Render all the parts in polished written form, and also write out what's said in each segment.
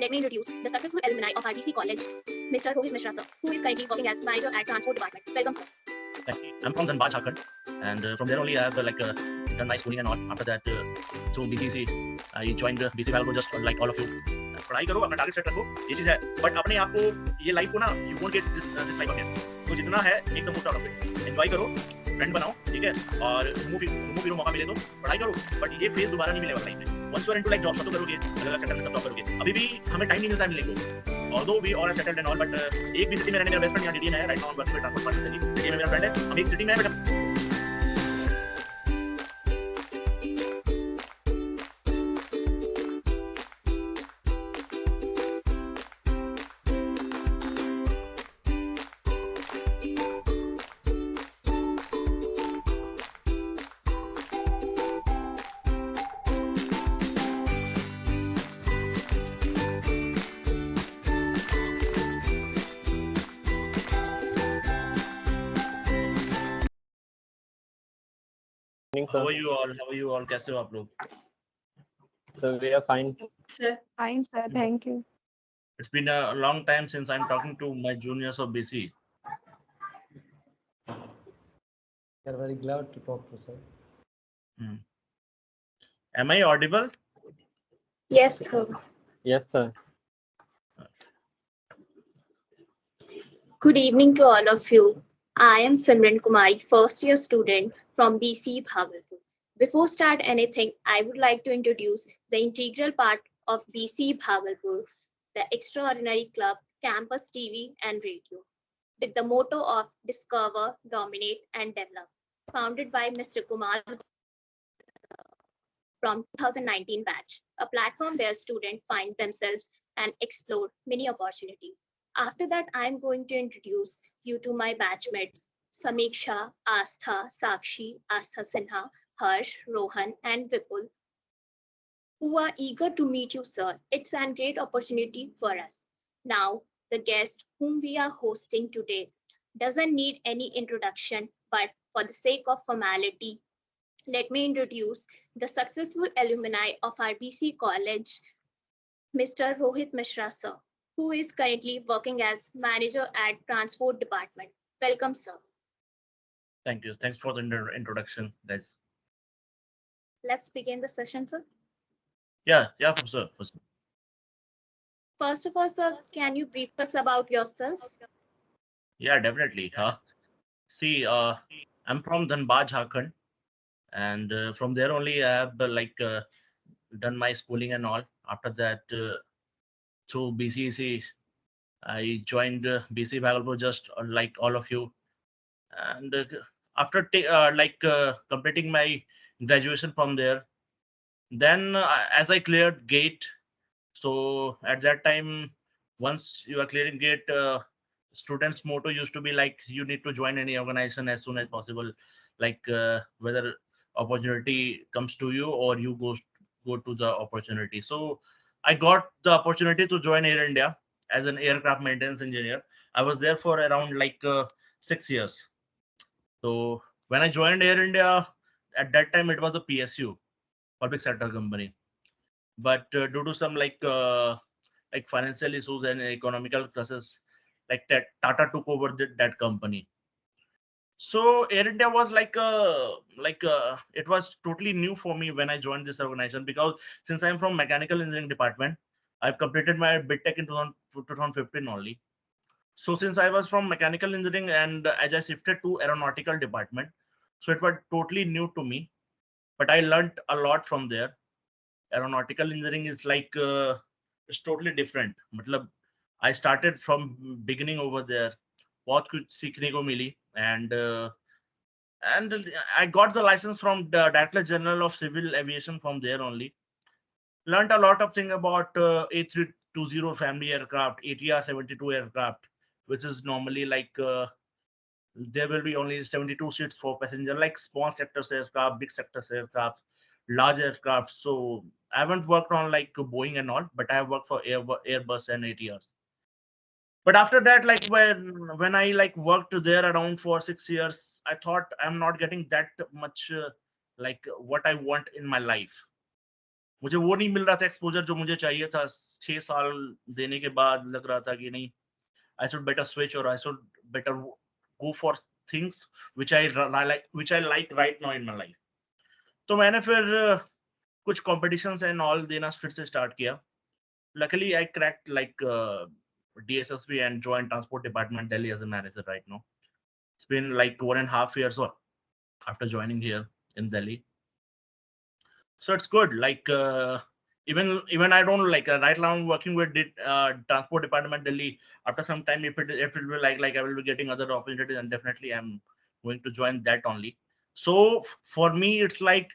let me introduce the successful alumni of RBC College, Mr. Rohit Mishra sir, who is currently working as manager at Transport Department. Welcome, sir. Thank you. I'm from Dhanbad, Jharkhand, and from there only I have done my schooling and all. After that, through BCC, I joined BC Valco just like all of you. पढ़ाई करो, अपना target set रखो, ये चीज है. But अपने आप को ये लाइफ को ना, you won't get this life again. तो जितना है एकदम मोटा रखो, एंजॉय करो, फ्रेंड बनाओ, ठीक है. और घूमो फिरो मौका मिले तो पढ़ाई करो. बट ये फेज दोबारा नहीं मिलेगा लाइफ में. Once you are into like job सब तो करोगे, अलग-अलग सेक्टर में सब जॉब करोगे. अभी भी हमें टाइम नहीं मिलता मिलने को. Although we all are settled and all, but एक भी सिटी में रहने मेरा बेस्ट फ्रेंड यहाँ डीडी है. Right now I work with transport department. DD में मेरा फ्रेंड है. हम एक सिटी में हैं but How are you all? How are you all? कैसे हो आप लोग? So we are fine. Sir. Fine, sir. Thank you. It's been a long time since I'm talking to my juniors of BC. We are very glad to talk to sir. Am I audible? Yes, sir. Yes, sir. Good evening to all of you. I am Simran Kumari, first year student from BC Bhagalpur. Before start anything, I would like to introduce the integral part of BC Bhagalpur, the extraordinary club, campus TV and radio, with the motto of discover, dominate and develop, founded by Mr. Kumar from 2019 batch, a platform where students find themselves and explore many opportunities. After that, I am going to introduce you to my batchmates, Samiksha, Astha, Sakshi, Astha Sinha, Harsh, Rohan, and Vipul, who are eager to meet you, sir. It's a great opportunity for us. Now, the guest whom we are hosting today doesn't need any introduction, but for the sake of formality, let me introduce the successful alumni of RBC College, Mr. Rohit Mishra, sir, who is currently working as manager at Transport Department. Welcome, sir. Thank you. Thanks for the introduction, guys. Let's begin the session, sir. Yeah, for sure. First of all, sir, can you brief us about yourself? Yeah, definitely. See, I'm from Dhanbad, Jharkhand, and from there only I have done my schooling and all. After that, through BCC, I joined BC Bhagalpur just like all of you. And after completing my graduation from there, then as I cleared gate, so at that time, once you are clearing gate, students' motto used to be like, you need to join any organization as soon as possible, whether opportunity comes to you or you go to the opportunity. So I got the opportunity to join Air India as an aircraft maintenance engineer. I was there for around 6 years. So when I joined Air India, at that time it was a PSU, public sector company. But due to some financial issues and economical crisis, Tata took over that company. So Air India was it was totally new for me when I joined this organization, because since I'm from mechanical engineering department, I've completed my BTech in 2015 only. So since I was from mechanical engineering and as I shifted to aeronautical department, so it was totally new to me, but I learned a lot from there. Aeronautical engineering is it's totally different. I started from beginning over there. बहुत कुछ सीखने को मिली, and I got the license from the Director General of Civil Aviation from there only. Learned a lot of things about A320 family aircraft, ATR 72 aircraft, which is normally there will be only 72 seats for passenger, like small sectors aircraft, big sectors aircraft, large aircraft. So I haven't worked on Boeing and all, but I have worked for Airbus and ATRs. But after that, when I worked there around for 6 years, I thought I'm not getting that much what I want in my life. मुझे वो नहीं मिल रहा था exposure जो मुझे चाहिए था। 6 साल देने के बाद लग रहा था कि नहीं, I should better switch, or I should better go for things which I like right now in my life. तो मैंने फिर कुछ competitions and all देना फिर से start किया. Luckily, I cracked like DSSB and Joint Transport Department Delhi as a manager right now. It's been like 1.5 years or after joining here in Delhi. So it's good. Like even I don't like right now I'm working with Transport Department Delhi. After some time, if it will be like I will be getting other opportunities, and definitely I'm going to join that only. So for me, it's like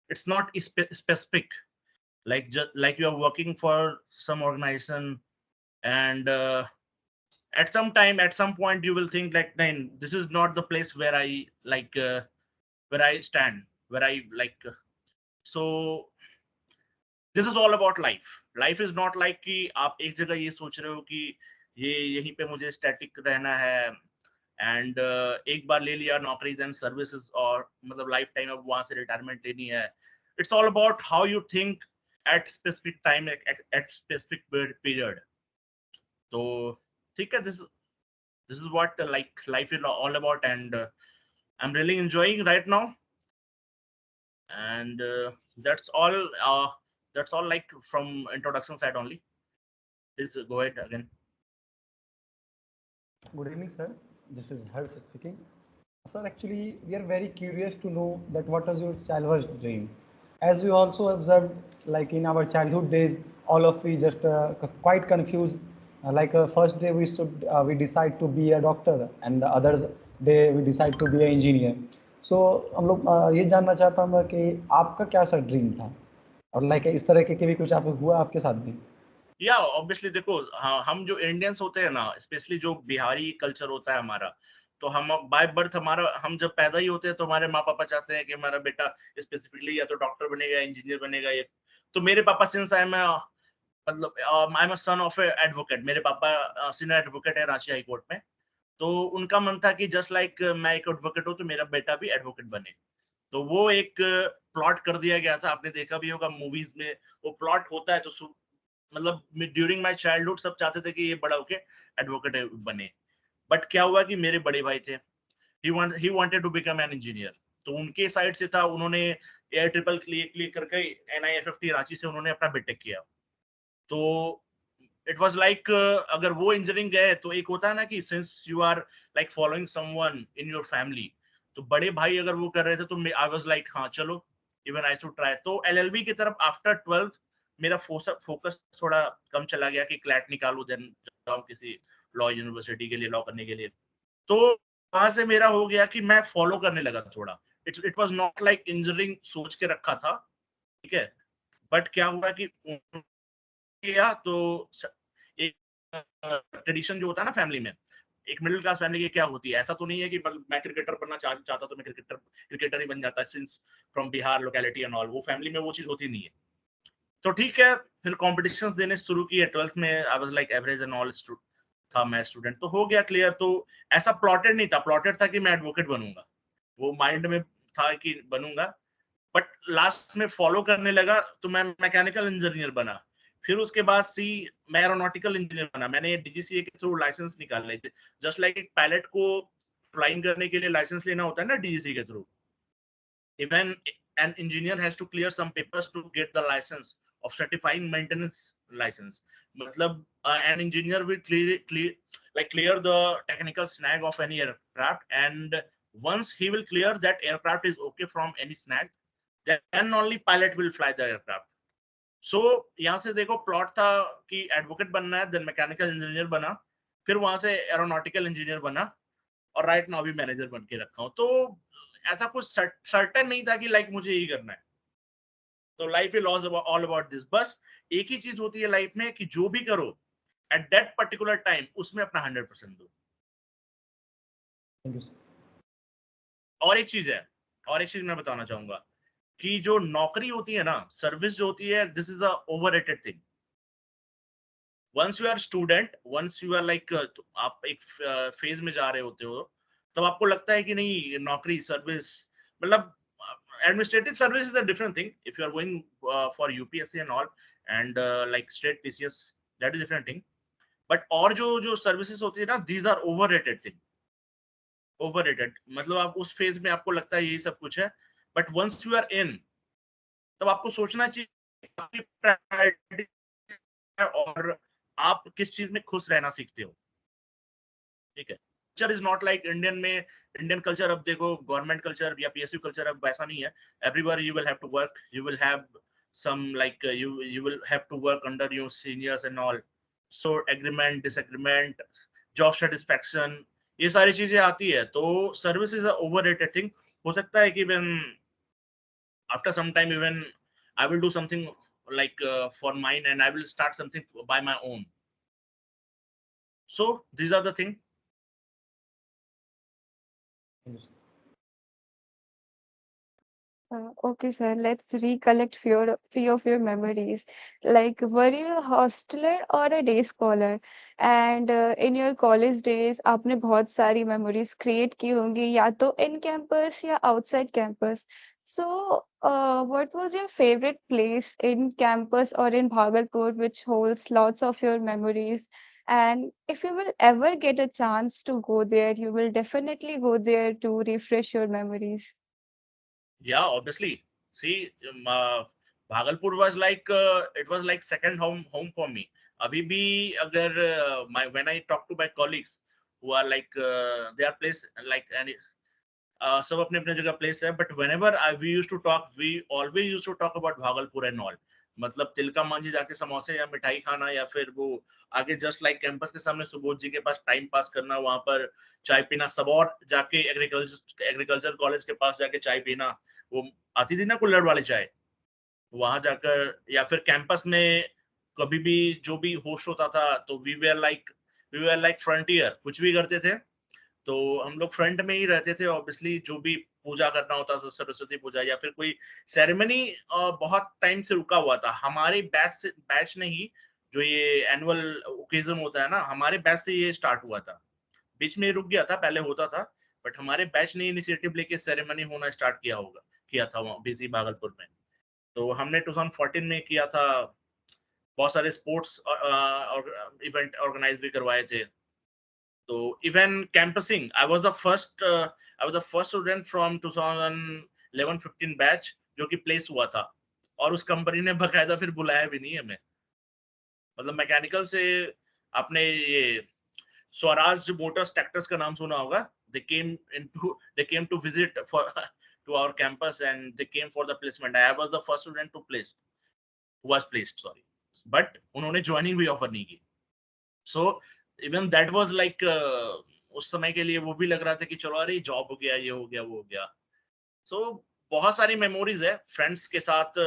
it's not specific. Like just like you are working for some organization, and at some time, at some point, you will think like, "Man, this is not the place where I like where I stand, where I like." So this is all about life. Life is not like कि आप एक जगह ये सोच रहे हो कि ये यहीं पे मुझे स्टैटिक रहना है, एंड एक बार ले लिया नौकरी देन सर्विसेज, और मतलब लाइफ टाइम अब वहां से रिटायरमेंट लेनी है. It's all about how you think at specific time, at specific period. तो ठीक है, this is what like life is all about, and I'm really enjoying right now, and that's all. That's all like from introduction side only. Please go ahead again. Good evening, sir. This is Harsh speaking. Sir, actually, we are very curious to know that what was your childhood dream? As we also observed, like in our childhood days, all of we just quite confused. First day we decide to be a doctor, and the other day we decide to be an engineer. So हम लोग ये जानना चाहता हूँ कि आपका क्या sir dream था, और लाइक इस तरह के भी कुछ आप हुआ आपके साथ भी? या ऑब्वियसली देखो, हाँ, हम जो इंडियंस होते हैं ना, स्पेशली जो बिहारी कल्चर होता है हमारा, तो हम बाय बर्थ हमारा, हम जब पैदा ही होते हैं तो हमारे माँ पापा चाहते हैं कि हमारा बेटा स्पेसिफिकली या तो डॉक्टर बनेगा, इंजीनियर बनेगा. ये तो मेरे पापा सिंस आई एम मतलब आई am a son of A advocate. मेरे पापा सीनियर एडवोकेट है रांची हाई कोर्ट में. तो उनका मन था कि जस्ट लाइक मैं एक एडवोकेट हूँ तो मेरा बेटा भी एडवोकेट बने. तो वो एक प्लॉट कर दिया गया था. आपने देखा भी होगा मूवीज में वो प्लॉट होता है. तो मतलब ड्यूरिंग माय चाइल्डहुड सब चाहते थे कि ये बड़ा होके एडवोकेट बने. बट क्या हुआ कि मेरे बड़े भाई थे, he wanted to become an engineer. तो उनके साइड से था, उन्होंने एयर ट्रिपल क्लियर करके NIFFT रांची से उन्होंने अपना बीटेक किया. तो इट वाज लाइक अगर वो इंजीनियरिंग गए तो एक होता है ना कि since you are like following someone in your family, तो बड़े भाई अगर वो कर रहे थे तो आई वाज लाइक हाँ चलो, इवन आई शुड ट्राई. तो LLB की तरफ आफ्टर 12th मेरा फोकस थोड़ा कम चला गया कि क्लैट निकालू देन जाऊं किसी लॉ यूनिवर्सिटी के लिए, लॉ करने के लिए. तो वहां से मेरा हो गया कि मैं फॉलो करने लगा थोड़ा. It was not like engineering सोच के रखा था, ठीक है. बट क्या हुआ कि किया तो एक ट्रेडिशन जो होता है ना फैमिली में, एक मिडिल क्लास फैमिली की क्या होती है, ऐसा तो नहीं है कि मैं क्रिकेटर बनना चाहता तो मैं क्रिकेटर ही बन जाता since from Bihar locality and all. वो फैमिली में वो चीज होती नहीं है. तो ठीक है, फिर कॉम्पिटिशंस देने शुरू किए. 12th में I was like average and all था मैं स्टूडेंट, तो हो गया क्लियर. तो ऐसा प्लॉटेड नहीं था, प्लॉटेड था कि मैं एडवोकेट बनूंगा, वो माइंड में था कि बनूंगा. बट लास्ट में फॉलो करने लगा तो मैं मैकेनिकल इंजीनियर बना. फिर उसके बाद मैं एरोनॉटिकल इंजीनियर बना. मैंने DGCA के थ्रू लाइसेंस निकाल लिए थे. जस्ट लाइक एक पायलट को फ्लाइंग करने के लिए लाइसेंस लेना होता है ना DGCA के through, even an engineer has to clear some papers to get the license of certifying maintenance license. मतलब an engineer will clear the technical snag of any aircraft, and once he will clear that aircraft is okay from any snag, then only pilot will fly the aircraft. So यहाँ से देखो plot था कि advocate बनना है, then mechanical engineer बना, फिर वहां से एरोनॉटिकल इंजीनियर बना, और राइट नाउ भी मैनेजर बन के रखा हूँ. तो ऐसा कुछ सर्टेन नहीं था कि लाइक मुझे यही करना है. तो life is all about this. बस एक ही चीज होती है लाइफ में कि जो भी करो एट दैट पर्टिकुलर टाइम उसमें अपना 100% दो. और एक चीज मैं बताना चाहूंगा कि जो नौकरी होती है ना, सर्विस जो होती है, this is a overrated thing. Once you are student, once you are like आप एक फेज में जा रहे होते हो, तब आपको लगता है कि नहीं नौकरी सर्विस मतलब administrative service is a different thing. If you are going for UPSC and all, and like state PCS, that is different thing. But और जो services होती है ना, these are overrated thing. Overrated. मतलब आप उस phase में आपको लगता है यही सब कुछ है, but once you are in, तब आपको सोचना चाहिए आपकी priority है और आप किस चीज में खुश रहना सीखते हो. ठीक है. Culture is not like Indian culture. अब देखो गवर्नमेंट कल्चर या PSU कल्चर अब वैसा नहीं है. Everywhere you will have to work. You will have some like you will have to work under your seniors and all. So agreement, disagreement, job satisfaction, ये सारी चीजें आती है. तो service is a overrated thing. हो सकता है कि when after some time even I will do something like for mine and I will start something by my own. So these are the things. Okay, sir. Let's recollect few of your memories. Like, were you a hosteler or a day scholar? And in your college days, आपने बहुत सारी memories create की होंगी, या तो in campus या outside campus. So, what was your favorite place in campus or in Bhagalpur, which holds lots of your memories? And if you will ever get a chance to go there, you will definitely go there to refresh your memories. Yeah, obviously. See, Bhagalpur was like it was like second home for me. अभी भी अगर when I talk to my colleagues who are like they are placed like any सब अपने अपने जगह place है, but whenever we used to talk, we always used to talk about Bhagalpur and all. मतलब तिलका मांझी जाके समोसे या मिठाई खाना, या फिर वो आगे जस्ट लाइक कैंपस के सामने सुबोध जी के पास टाइम पास करना, वहां पर चाय पीना, सब और जाके एग्रीकल्चर कॉलेज के पास जाके चाय पीना, वो आती थी ना कुल्हड़ वाली चाय, वहां जाकर, या फिर कैंपस में कभी भी जो भी होस्ट होता था तो वी वेर लाइक फ्रंटियर, कुछ भी करते थे तो हम लोग फ्रंट में ही रहते थे. ऑब्वियसली जो भी पूजा करना होता था, सरस्वती पूजा या फिर कोई सेरेमनी बहुत टाइम से रुका हुआ था. हमारे बैच ने ही, जो ये एनुअल ओकेजन होता है ना, हमारे बैच से ये स्टार्ट हुआ था. बीच में रुक गया था, पहले होता था, बट हमारे बैच ने इनिशिएटिव लेके सेरेमनी होना स्टार्ट किया था वहाँ बीसी भागलपुर में. तो हमने 2014 में किया था. बहुत सारे स्पोर्ट्स इवेंट ऑर्गेनाइज भी करवाए थे. तो even campusing, I was the first student from 2011-15 batch जो कि प्लेस हुआ था, और उस कंपनी ने बकायदा फिर बुलाया भी नहीं हमें. मतलब मैकेनिकल से आपने ये स्वराज मोटर्स ट्रैक्टर्स का नाम सुना होगा. they came to visit to our campus and they came for the placement. I was the first student who was placed, sorry, but उन्होंने ज्वाइनिंग भी ऑफर नहीं की. So even that was like उस समय के लिए वो भी लग रहा था कि चलो अरे जॉब हो गया, ये हो गया, वो हो गया. So बहुत सारी मेमोरीज है. फ्रेंड्स के साथ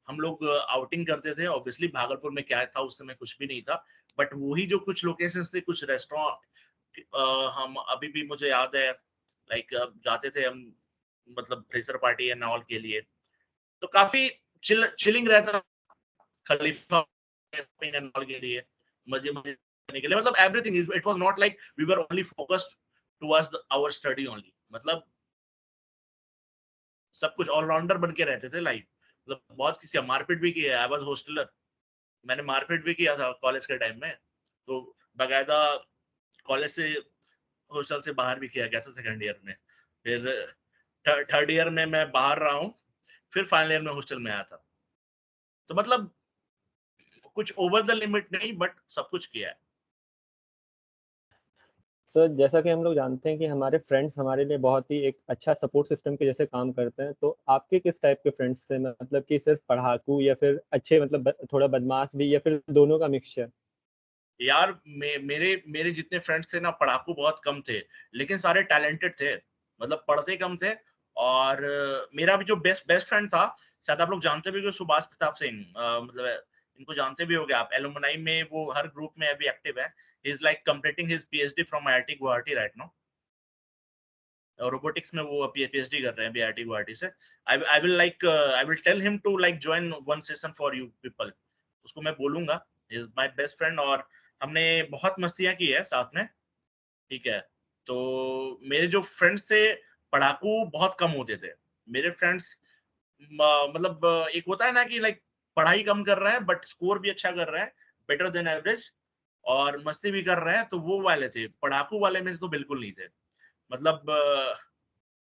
हम लोग आउटिंग करते थे. ऑब्वियसली भागलपुर में क्या था उस समय, कुछ भी नहीं था, बट वही जो कुछ लोकेशंस थे, कुछ रेस्टोरेंट हम अभी भी मुझे याद है, लाइक जाते थे हम, मतलब फ्रेशर पार्टी एंड ऑल के लिए, तो काफी चिलिंग रहता. खलीफा एंड ऑल के लिए मजे करने के लिए, मतलब everything it was not like we were only focused towards our study only. मतलब सब कुछ ऑलराउंडर बन के रहते थे लाइफ. मतलब बहुत किसी मारपीट भी की है. आई वाज होस्टलर, मैंने मारपीट भी किया था कॉलेज के टाइम में. तो बकायदा कॉलेज से हॉस्टल से बाहर भी किया गया था सेकंड ईयर में. फिर थर्ड ईयर में मैं बाहर रहा हूँ, फिर फाइनल ईयर में हॉस्टल में आया था. तो मतलब कुछ ओवर द लिमिट नहीं, बट सब कुछ किया है. सर जैसा कि हम लोग जानते हैं कि हमारे फ्रेंड्स हमारे लिए बहुत ही एक अच्छा सपोर्ट सिस्टम के जैसे काम करते हैं, तो आपके किस टाइप के फ्रेंड्स थे? मतलब कि सिर्फ पढ़ाकू या फिर अच्छे, मतलब थोड़ा बदमाश भी, या फिर दोनों का मिक्सचर? यार मेरे जितने फ्रेंड्स थे ना, पढ़ाकू बहुत कम थे, लेकिन सारे टैलेंटेड थे. मतलब पढ़ते कम थे. और मेरा भी जो बेस्ट फ्रेंड था, शायद आप लोग जानते भी हो, सुभाष प्रताप सिंह. मतलब इनको जानते भी होंगे आप. एलुमनाई में वो हर ग्रुप में अभी एक्टिव है. He is like completing his PhD from IIT Guwahati right now. Robotics में वो पीएचडी कर रहे हैं आईआईटी गुवाहाटी से. I will tell him to like join one session for you people. उसको मैं बोलूंगा. इज माय बेस्ट फ्रेंड, और हमने बहुत मस्तियां की है साथ में. ठीक है. तो मेरे जो फ्रेंड्स थे, पढ़ाकू बहुत कम होते थे. मेरे फ्रेंड्स मतलब एक होता है ना कि लाइक पढ़ाई कम कर रहे हैं बट स्कोर भी अच्छा कर रहे हैं, बेटर देन एवरेज, और मस्ती भी कर रहे हैं, तो वो वाले थे। पढ़ाकू वाले में से तो बिल्कुल नहीं थे। मतलब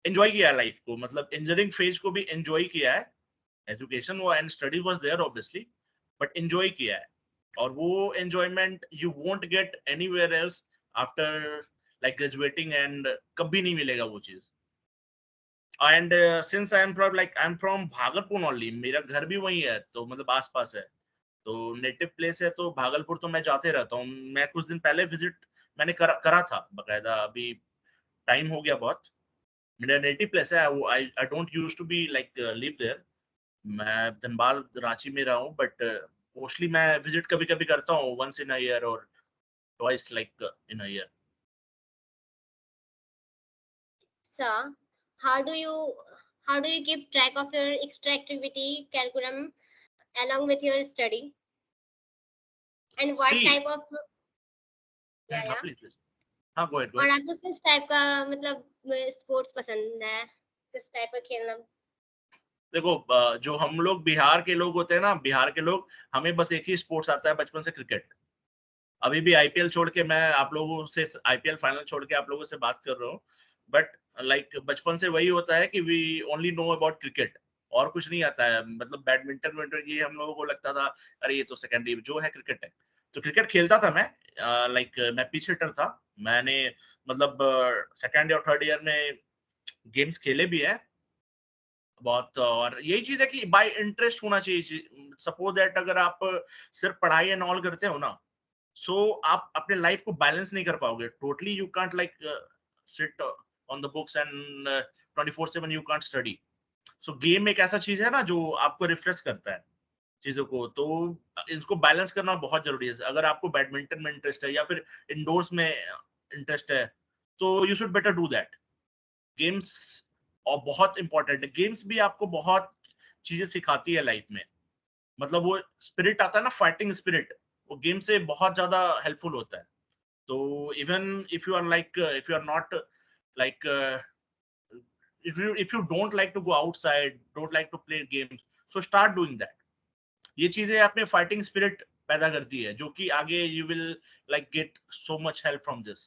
एंजॉय किया है लाइफ को, मतलब इंजीनियरिंग फेज को भी एंजॉय किया है। एजुकेशन वो and study was there obviously, but enjoy किया है। और वो enjoyment you won't get anywhere else after like graduating, and कभी नहीं मिलेगा वो चीज। And since I am from Bhagalpur only, मेरा घर भी वही है, तो मतलब आसपास है, तो नेटिव प्लेस है, तो भागलपुर तो मैं जाते रहता हूँ। मैं कुछ दिन पहले विजिट मैंने करा था बकायदा, अभी टाइम हो गया बहुत। मेरा नेटिव प्लेस है, I don't use to be like live there. मैं धनबाद रांची में रहा हूँ, बट मोस्टली मैं विजिट कभी कभी करता हूँ, वंस इन अ ईयर और twice like in a year. So, how do you how do you keep track of your extra activity curriculum along with your study? And what see type of हाँ yeah. Please please, हाँ go और आपको किस type का मतलब sports पसंद है, किस टाइप का खेलना? देखो जो हम लोग बिहार के लोग होते हैं ना, बिहार के लोग, हमें बस एक ही स्पोर्ट्स आता है बचपन से, क्रिकेट। अभी भी आईपीएल छोड़ के मैं आप लोगों से, आईपीएल फाइनल छोड़ के आप लोगों से बात कर रहा हूँ, बट लाइक बचपन से वही होता है कि we only know about cricket, और कुछ नहीं आता है। मतलब बैडमिंटन विंटन ये हम लोगों को लगता था अरे ये तो सेकेंडरी, जो है क्रिकेट है। तो क्रिकेट खेलता था मैं, लाइक मैं पिच हिटर था। मैंने मतलब सेकेंड या थर्ड ईयर में गेम्स खेले भी है बहुत। और यही चीज है कि बाय इंटरेस्ट होना चाहिए। सपोज दैट अगर आप सिर्फ पढ़ाई एंड ऑल करते हो ना, सो आप अपने लाइफ को बैलेंस नहीं कर पाओगे totally. You can't like sit on the books and 24/7 you can't study. So game एक ऐसा चीज है ना जो आपको रिफ्रेश करता है चीजों को, तो इसको बैलेंस करना बहुत जरूरी है। अगर आपको बैडमिंटन में इंटरेस्ट है या फिर इंडोर्स में इंटरेस्ट है, तो you should better do that. Games और बहुत इंपॉर्टेंट है, गेम्स भी आपको बहुत चीजें सिखाती है लाइफ में। मतलब वो स्पिरिट आता है ना, फाइटिंग स्पिरिट, वो गेम से बहुत ज्यादा हेल्पफुल होता है। तो even if you are like, if you are not like, if you don't like to go outside, don't like to play games, so start doing that। ये चीजें आप में फाइटिंग स्पिरिट पैदा करती है, जो कि आगे you will like get so much help from this.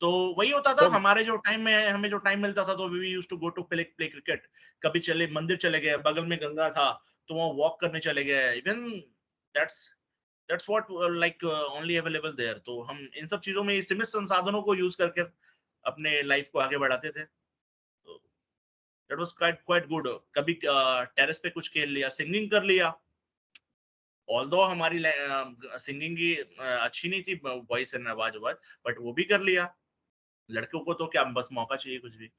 तो वही होता था सर हमारे जो टाइम में, हमें जो टाइम मिलता था, तो we used to go to play cricket. कभी चले मंदिर चले गए, बगल में गंगा था तो वहाँ वॉक करने चले गए। Even that's that's what like only available there. तो हम इन सब चीजों में सीमित संसाधनों को यूज करके अपने लाइफ को आगे बढ़ाते थे। तो that was quite quite good. कभी टेरेस पे कुछ खेल लिया, सिंगिंग कर लिया। ऑल्दो हमारी सिंगिंग की अच्छी नहीं थी, वॉइस एंड आवाज, बट वो भी कर लिया। लड़कों को तो क्या, बस मौका चाहिए कुछ भी।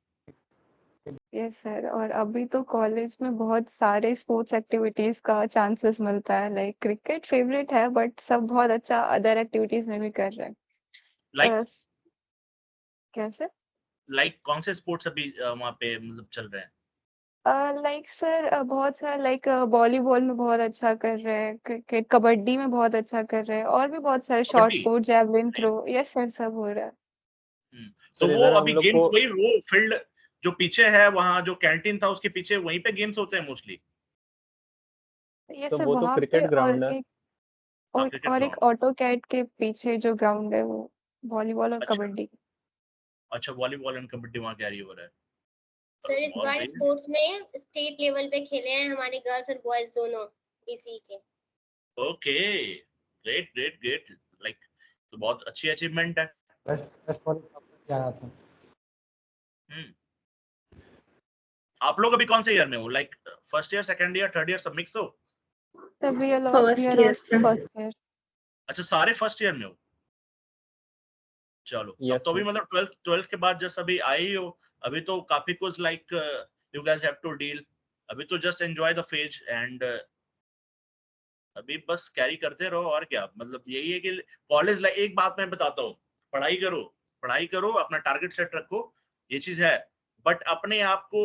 Yes sir. और अभी तो कॉलेज में बहुत सारे स्पोर्ट्स एक्टिविटीज का चांसेस मिलता है, लाइक क्रिकेट फेवरेट है बट सब बहुत अच्छा अदर एक्टिविटीज में भी कर रहे हैं। लाइक कैसे? लाइक कौन से स्पोर्ट्स अभी वहाँ पे मतलब चल रहे हैं? लाइक सर बहुत सारे, लाइक वॉलीबॉल में बहुत अच्छा कर रहे हैं, क्रिकेट, कबड्डी में बहुत अच्छा कर रहे हैं, और भी बहुत सारे, short kabaddi. Put, javelin throw, yes sir, सब हो रहा है। तो सर वो इधर हम अभी लोग गेम्स को वही, वो फील्ड जो पीछे है, वहाँ जो कैंटीन था उसके पीछे, वहीं पे गेम्स होते हैं मोस्टली। यस तो सर, वो तो वहां पे। क्रिकेट और ग्राउंड है। एक हाँ क्रिकेट और एक ग्राउंड। ऑटो कैट के पीछे जो ग्राउंड है वो वॉलीबॉल और अच्छा कबड्डी। अच्छा, वॉलीबॉल एंड कबड्डी वहाँ कैरी हो रहा है। सर इस बहुत बार सही। स्पोर्ट्स में स्टेट लेवल पे खेले हैं हमारे गर्ल्स और बॉयज दोनों बीसी के। Okay, great great great. Like तो बहुत अच्छी अचीवमेंट है। बेस्ट कॉलेज क्या आया था? हम्म। आप लोग अभी कौन से ईयर में हो? Like first year, second year, third year, सब मिक्स हो? Sir we are First year, sir. First year. अच्छा, सारे फर्स्ट ईयर में हो। चलो, तब यस तो अभी सर। मतलब ट्वेल्थ के बाद जस्ट अभी आए ही हो। अभी तो काफी कुछ like you guys have to deal. अभी तो just enjoy the phase, and अभी बस कैरी करते रहो। और क्या, मतलब यही है कि कॉलेज लाइफ, एक बात मैं बताता हूँ, पढ़ाई करो, पढ़ाई करो, अपना टारगेट सेट रखो, ये चीज है। बट अपने आप को,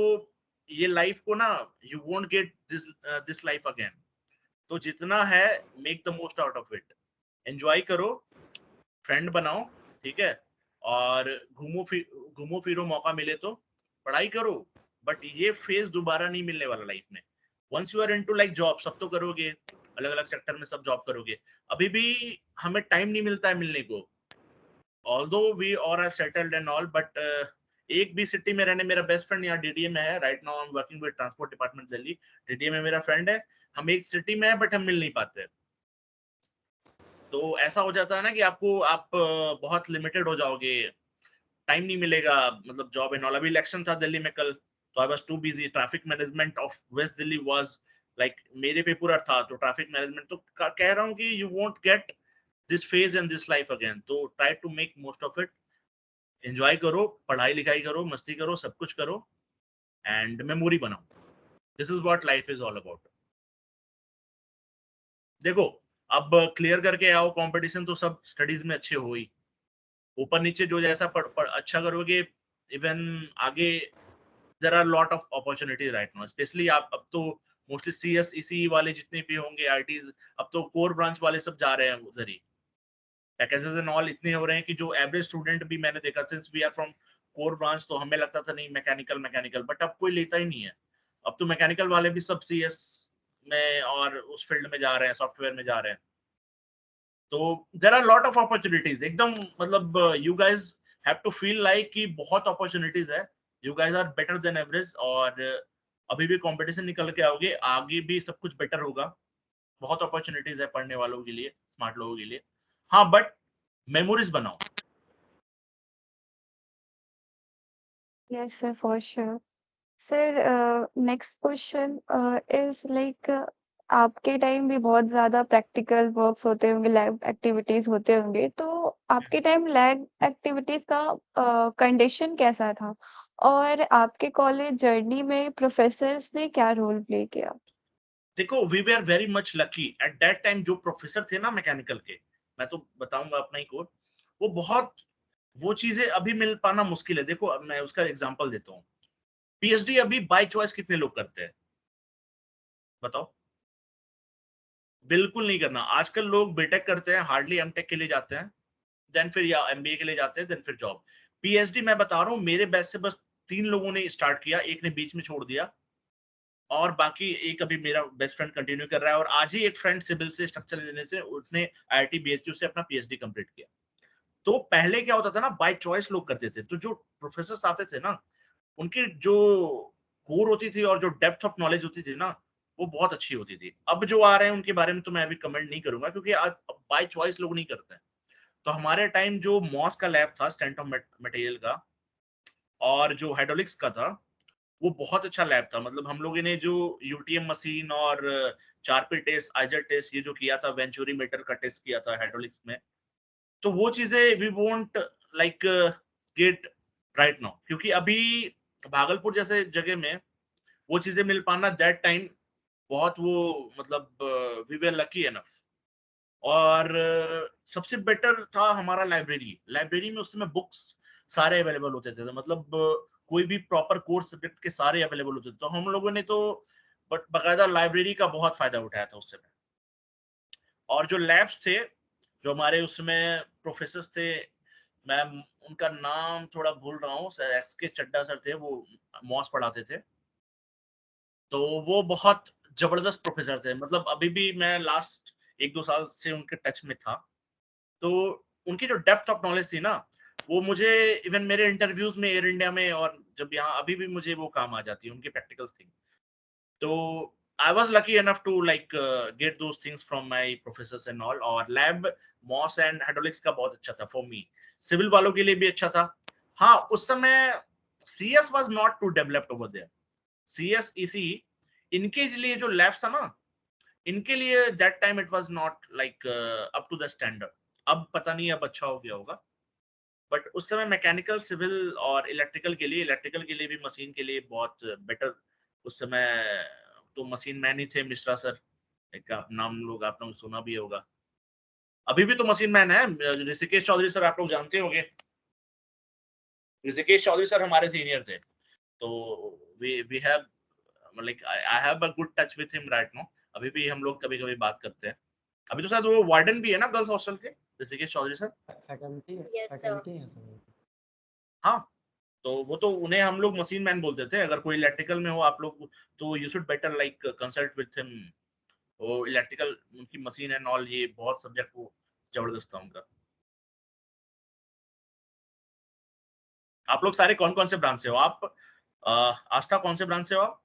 ये लाइफ को ना, you won't get this life again. तो जितना है, make the most out of it. Enjoy करो, फ्रेंड बनाओ, ठीक है, और घूमो फिरो, मौका मिले तो पढ़ाई करो, बट ये फेज दोबारा नहीं मिलने वाला लाइफ में। Once you are into like job, सब तो करोगे, अलग अलग सेक्टर में सब जॉब करोगे, अभी भी हमें टाइम नहीं मिलता है मिलने को। Although we are settled and all, but एक भी सिटी में रहने, मेरा बेस्ट फ्रेंड यहाँ डीडीए में है right now, I am working with transport department Delhi, DDA में मेरा फ्रेंड है, हम एक सिटी में है बट हम मिल नहीं पाते। तो ऐसा हो जाता है ना कि आप बहुत लिमिटेड हो जाओगे, टाइम नहीं मिलेगा, मतलब जॉब एंड ऑल। अभी इलेक्शन था दिल्ली में कल, तो I was too busy, traffic management of west Delhi was like मेरे पे पूरा था, तो ट्रैफिक मैनेजमेंट, तो कह रहा हूँ कि you won't get this phase in this life again, तो try to make most of it, enjoy करो, पढ़ाई लिखाई करो, मस्ती करो, सब कुछ करो एंड मेमोरी बनाओ। This is what life is all about. देखो अब क्लियर करके आओ कंपटीशन, तो सब स्टडीज में अच्छे हो ही, ऊपर नीचे जो जैसा अच्छा करोगे, इवन आगे there are lot of opportunity right now, specially आप अब तो मोस्टली सीएस ईसी वाले जितने भी होंगे आईटीज, अब तो कोर ब्रांच वाले सब जा रहे हैं उधर ही, पैकेजेस एंड ऑल इतने हो रहे हैं कि जो एवरेज स्टूडेंट भी मैंने देखा, since we are from core branch, तो हमें लगता था नहीं मैकेनिकल, बट अब कोई लेता ही नहीं है, अब तो मैकेनिकल वाले भी सब सीएस में और उस फील्ड में जा रहे हैं, सॉफ्टवेयर में जा रहे हैं। तो there are lot of opportunities, एकदम मतलब you guys have to feel like कि बहुत अपॉर्चुनिटीज है, you guys are better than average, और अभी भी कंपटीशन निकल के आओगे, आगे भी सब कुछ बेटर होगा, बहुत अपॉर्चुनिटीज है पढ़ने वालों के लिए, स्मार्ट लोगों के लिए। हाँ बट मेमोरीज बनाओ। Yes, sir, for sure. Sir, next question is like आपके टाइम भी बहुत ज़्यादा प्रैक्टिकल वर्क्स होते होंगे, लैब एक्टिविटीज होते होंगे, तो आपके टाइम लैब एक्टिविटीज का कंडीशन कैसा था? और आपके कॉलेज जर्नी में प्रोफेसर्स ने क्या रोल प्ले किया? देखो we were very much lucky at that time, जो प्रोफेसर थे ना मैकेनिकल के, मैं तो बताऊंगा अपना ही कोड, वो बहुत, वो चीजें अभी मिल पाना मुश्किल है। देखो अब मैं उसका एग्जांपल देता हूँ, पीएचडी अभी बाय चॉइस कितने लोग करते हैं बताओ? बिल्कुल नहीं करना। आजकल लोग बीटेक करते हैं, हार्डली एमटेक के लिए जाते हैं, देन फिर या एमबीए के लिए जाते हैं, देन फिर जॉब। पीएचडी मैं बता रहा हूँ, मेरे बैच से बस 3 लोगों ने स्टार्ट किया, एक ने बीच में छोड़ दिया, और बाकी एक अभी मेरा बेस्ट फ्रेंड कंटिन्यू कर रहा है, और आज ही एक फ्रेंड सिविल से, स्ट्रक्चर इंजीनियर से, उसने आईआईटी बीएचयू से अपना पीएचडी कंप्लीट किया। तो पहले क्या होता था ना, बाय चॉइस लोग करते थे, तो जो प्रोफेसर आते थे ना, उनकी जो कोर होती थी और जो डेप्थ ऑफ नॉलेज होती थी ना, वो बहुत अच्छी होती थी। अब जो आ रहे हैं उनके बारे में तो मैं अभी कमेंट नहीं करूंगा, क्योंकि आज बाय चॉइस लोग नहीं करते हैं। तो हमारे टाइम जो मॉस का लैब था, स्ट्रेंथ ऑफ मटेरियल का, और जो हाइड्रोलिक्स का था, वो बहुत अच्छा लैब था। मतलब हम लोगों ने जो यूटीएम मशीन और 4P टेस्ट, आइजर टेस्ट, ये जो किया था, वेंचुरी मीटर का टेस्ट किया था हाइड्रोलिक्स में, तो वो चीजें we won't like get right now, क्योंकि अभी भागलपुर जैसे जगह में वो चीजें मिल पाना दैट टाइम बहुत, वो मतलब वी वर लकी एनफ। और सबसे बेटर था हमारा लाइब्रेरी। लाइब्रेरी में उस समय बुक्स सारे अवेलेबल होते थे, तो मतलब कोई भी प्रॉपर कोर्स सब्जेक्ट के सारे अवेलेबल होते थे, तो हम लोगों ने तो बट बाकायदा लाइब्रेरी का बहुत फायदा उठाया था उस समय। और जो लैब्स थे, जो हमारे उसमें प्रोफेसर थे, मैं उनका नाम थोड़ा भूल रहा हूँ, एस के चड्डा सर थे, वो मॉस पढ़ाते थे, तो वो बहुत जबरदस्त प्रोफेसर थे। मतलब अभी भी मैं लास्ट 1-2 साल से उनके टच में था, तो उनकी जो डेप्थ ऑफ नॉलेज थी ना, वो मुझे इवन मेरे इंटरव्यूज में एयर इंडिया में, और जब यहाँ अभी भी मुझे वो काम आ जाती है, उनकी प्रैक्टिकल्स थी। तो I was lucky enough to like get those things from my professors and all. और लैब मॉस एंड हाइड्रोलिक्स का बहुत अच्छा था फॉर मी, सिविल वालों के लिए भी अच्छा था। हाँ उस समय CS was not too developed over there, CS इसी इनके लिए जो लैब्स था ना, इनके लिए that time it was not like up to the standard. अब पता नहीं अब अच्छा हो गया होगा, बट उस समय मैकेनिकल, सिविल और इलेक्ट्रिकल के लिए भी, मशीन के लिए बहुत बेटर उस समय। तो मशीन मैन ही थे मिश्रा सर, एक आप नाम लोग आप लोग सुना भी होगा, अभी भी तो मशीन मैन है। ऋषिकेश चौधरी सर आप लोग जानते होंगे, ऋषिकेश चौधरी सर हमारे सीनियर थे, तो we have like I have a good touch with him right now, अभी भी हम लोग कभी कभी बात करते हैं। अभी तो शायद वो वार्डन भी है ना गर्ल्स हॉस्टल के, Rishikesh Chaudhary sir. Faculty Yes, sir. Faculty है सर। हाँ तो वो तो उन्हें हम लोग मशीन मैन बोलते थे। अगर कोई इलेक्ट्रिकल में हो आप लोग तो you should better like consult with him. वो इलेक्ट्रिकल उनकी मशीन एंड ऑल, ये बहुत सब्जेक्ट वो जबरदस्त था उनका। आप लोग सारे कौन कौन से ब्रांच से हो? आप आस्था कौन से ब्रांच से हो आप?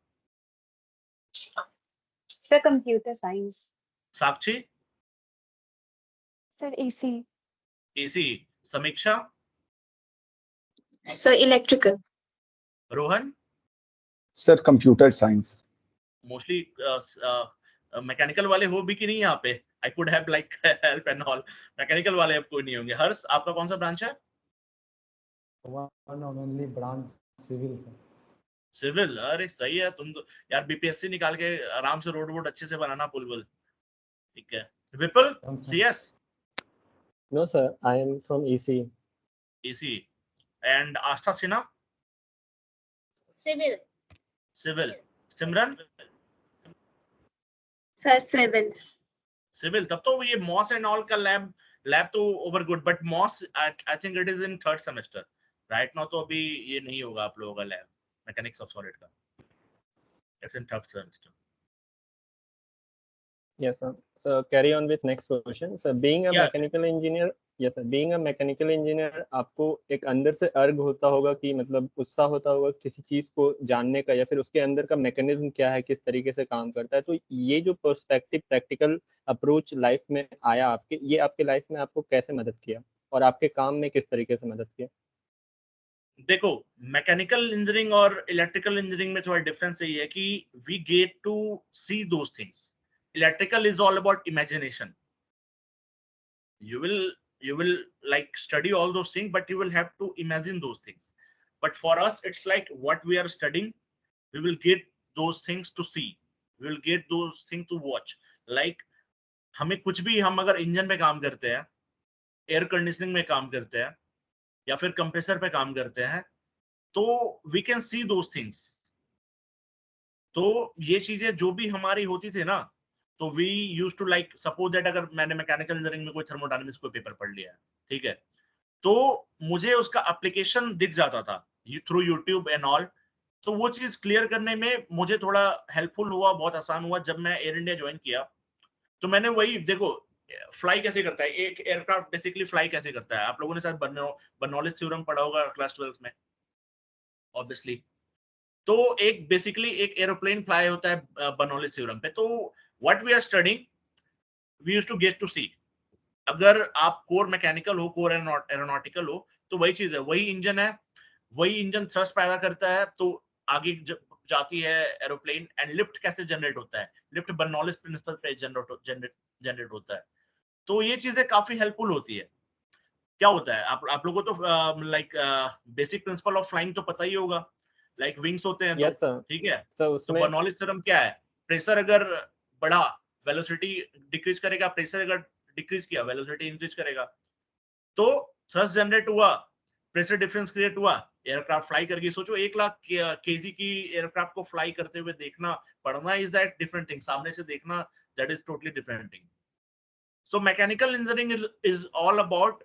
Sir computer science. Sakshi? Sir EC. EC. Samiksha? So electrical. Rohan? Sir computer science. Mostly mechanical वाले हो भी कि नहीं यहाँ पे? I could have like help and all. Mechanical वाले अब कोई नहीं होंगे। हर्ष आपका कौन सा ब्रांच है? वन और only branch civil sir. Civil? अरे सही है, तुम तो यार बीपीएससी निकाल के आराम से रोड वोड अच्छे से बनाना पुल वुल। ठीक है। Vipul? CS? No, sir. I am from EC. EC. And Astha Sinha? Civil. Civil. Simran? Sir civil. Civil. तब तो ये मॉस एंड ऑल का लैब तो over good, but MOS I think it is in 3rd semester right now. तो अभी ये नहीं होगा आप लोगों का लैब मैकेनिक्स ऑफ सॉलिड का। It's in 3rd semester. Yes, sir. So carry on with next question. So being a Yeah. mechanical engineer, yes, sir. Being a mechanical engineer, आपको एक अंदर से अर्ग होता होगा कि मतलब उत्साह होता होगा किसी चीज को जानने का, या फिर उसके अंदर का मैकेनिज्म क्या है, किस तरीके से काम करता है। तो ये जो पर्सपेक्टिव प्रैक्टिकल अप्रोच लाइफ में आया आपके, ये आपके लाइफ में आपको कैसे मदद किया और आपके काम में किस तरीके से मदद किया? देखो, मैकेनिकल इंजीनियरिंग और इलेक्ट्रिकल इंजीनियरिंग में थोड़ा डिफरेंस यही है कि we get to see those things. Electrical is all about imagination. you will like study all those things, but you will have to imagine those things. But for us it's like what we are studying, we will get those things to see, we will get those things to watch. Like हमें कुछ भी, हम अगर engine पे काम करते हैं, air conditioning में काम करते हैं, या फिर कंप्रेसर पे काम करते हैं, तो we can see those things. तो ये चीजें जो भी हमारी होती थी ना, तो we use to like suppose that अगर मैंने मैकेनिकल इंजीनियरिंग में कोई थर्मोडायनामिक्स को पेपर पढ़ लिया है, ठीक है, तो मुझे उसका एप्लीकेशन दिख जाता था थ्रू यूट्यूब एंड ऑल। तो वो चीज क्लियर करने में मुझे थोड़ा हेल्पफुल हुआ, बहुत आसान हुआ। जब मैं एयर इंडिया ज्वाइन किया तो मैंने वही, देखो फ्लाई कैसे करता है एक एयरक्राफ्ट, बेसिकली फ्लाई कैसे करता है, आप लोगों ने शायद बर्नौलिस थ्योरम पढ़ा होगा क्लास 12 में ऑब्वियसली। तो एक बेसिकली एक एरोप्लेन फ्लाई होता है बर्नौलिस थ्योरम पे। तो what we are studying, we used to get to see. अगर आप कोर मैकेनिकल हो, कोर एरोनॉटिकल हो, तो वही चीज है, वही इंजन है, वही इंजन थ्रस्ट पैदा करता है, तो आगे जाती है एरोप्लेन। एंड लिफ्ट कैसे जनरेट होता है, लिफ्ट बर्नौलिस प्रिंसिपल पे जनरेट होता है। तो ये चीजें काफी हेल्पफुल होती है। क्या होता है, आप लोगों को तो like basic principle of flying तो पता ही होगा, लाइक विंग्स होते हैं Yes, तो, sir. ठीक है। सर तो उसमें बर्नौलिस थ्योरम क्या है, प्रेशर अगर बढ़ा वेलोसिटी डिक्रीज करेगा, प्रेशर अगर डिक्रीज किया वेलोसिटी इंक्रीज करेगा। तो थ्रस्ट जनरेट हुआ, प्रेशर डिफरेंस क्रिएट हुआ, एयरक्राफ्ट फ्लाई करके, सोचो 1 लाख केजी की एयरक्राफ्ट को फ्लाई करते हुए देखना, पढ़ना इज दैट डिफरेंट थिंग, सामने से देखना that is totally different thing. So mechanical engineering is all about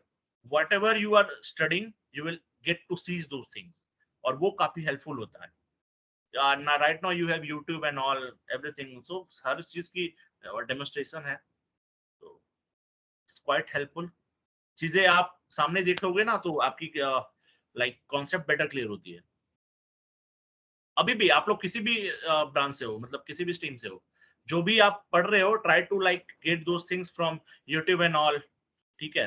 whatever you are studying, you will get to see those things, और वो काफी helpful होता है। Now, right now you have YouTube and all everything, so हर चीज की demonstration है, तो it's quite helpful। चीजें आप सामने देखोगे ना तो आपकी like concept better clear होती है। अभी भी आप लोग किसी भी ब्रांच से हो, मतलब किसी भी स्ट्रीम से हो, जो भी आप पढ़ रहे हो, try to like get those things from YouTube and all, ठीक है।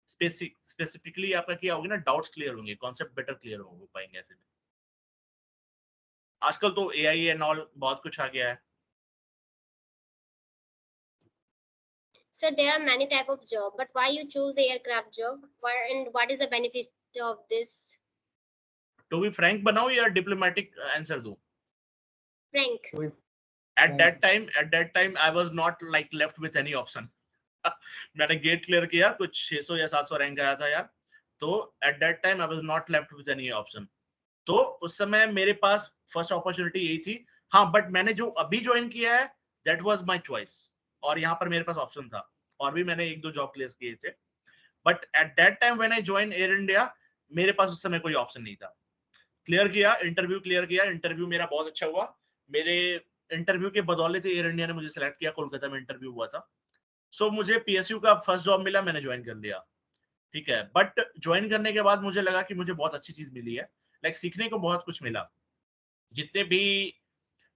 स्पेसिफिकली आपका क्या होगा ना, डाउट्स क्लियर होंगे, कॉन्सेप्ट बेटर क्लियर हो पाएंगे ऐसे में। आजकल तो एआई एंड ऑल बहुत कुछ आ गया है। Sir, there are many type of job, but why you choose the aircraft job? And what is the benefit of this? To be frank बनाओ या डिप्लोमेटिक आंसर दूं? Frank. At that time I was not like left with any option। मैंने get clear किया, कुछ 600 या 700 rank आया था यार, तो at that time I was not left with any option। तो उस समय मेरे पास फर्स्ट अपॉर्चुनिटी यही थी। हाँ, बट मैंने जो अभी ज्वाइन किया है दैट वाज माय चॉइस, और यहाँ पर मेरे पास ऑप्शन था, और भी मैंने 1-2 जॉब क्लियर किए थे, but at that time when I join air India, मेरे पास उस समय कोई ऑप्शन नहीं था। क्लियर किया, इंटरव्यू क्लियर किया, इंटरव्यू मेरा बहुत अच्छा हुआ। मेरे इंटरव्यू के बदौलत एयर इंडिया ने मुझे सिलेक्ट किया, कोलकाता में इंटरव्यू हुआ था। सो मुझे पीएसयू का फर्स्ट जॉब मिला, मैंने ज्वाइन कर लिया, ठीक है। बट ज्वाइन करने के बाद मुझे लगा कि मुझे बहुत अच्छी चीज मिली है, लाइक सीखने को बहुत कुछ मिला। जितने भी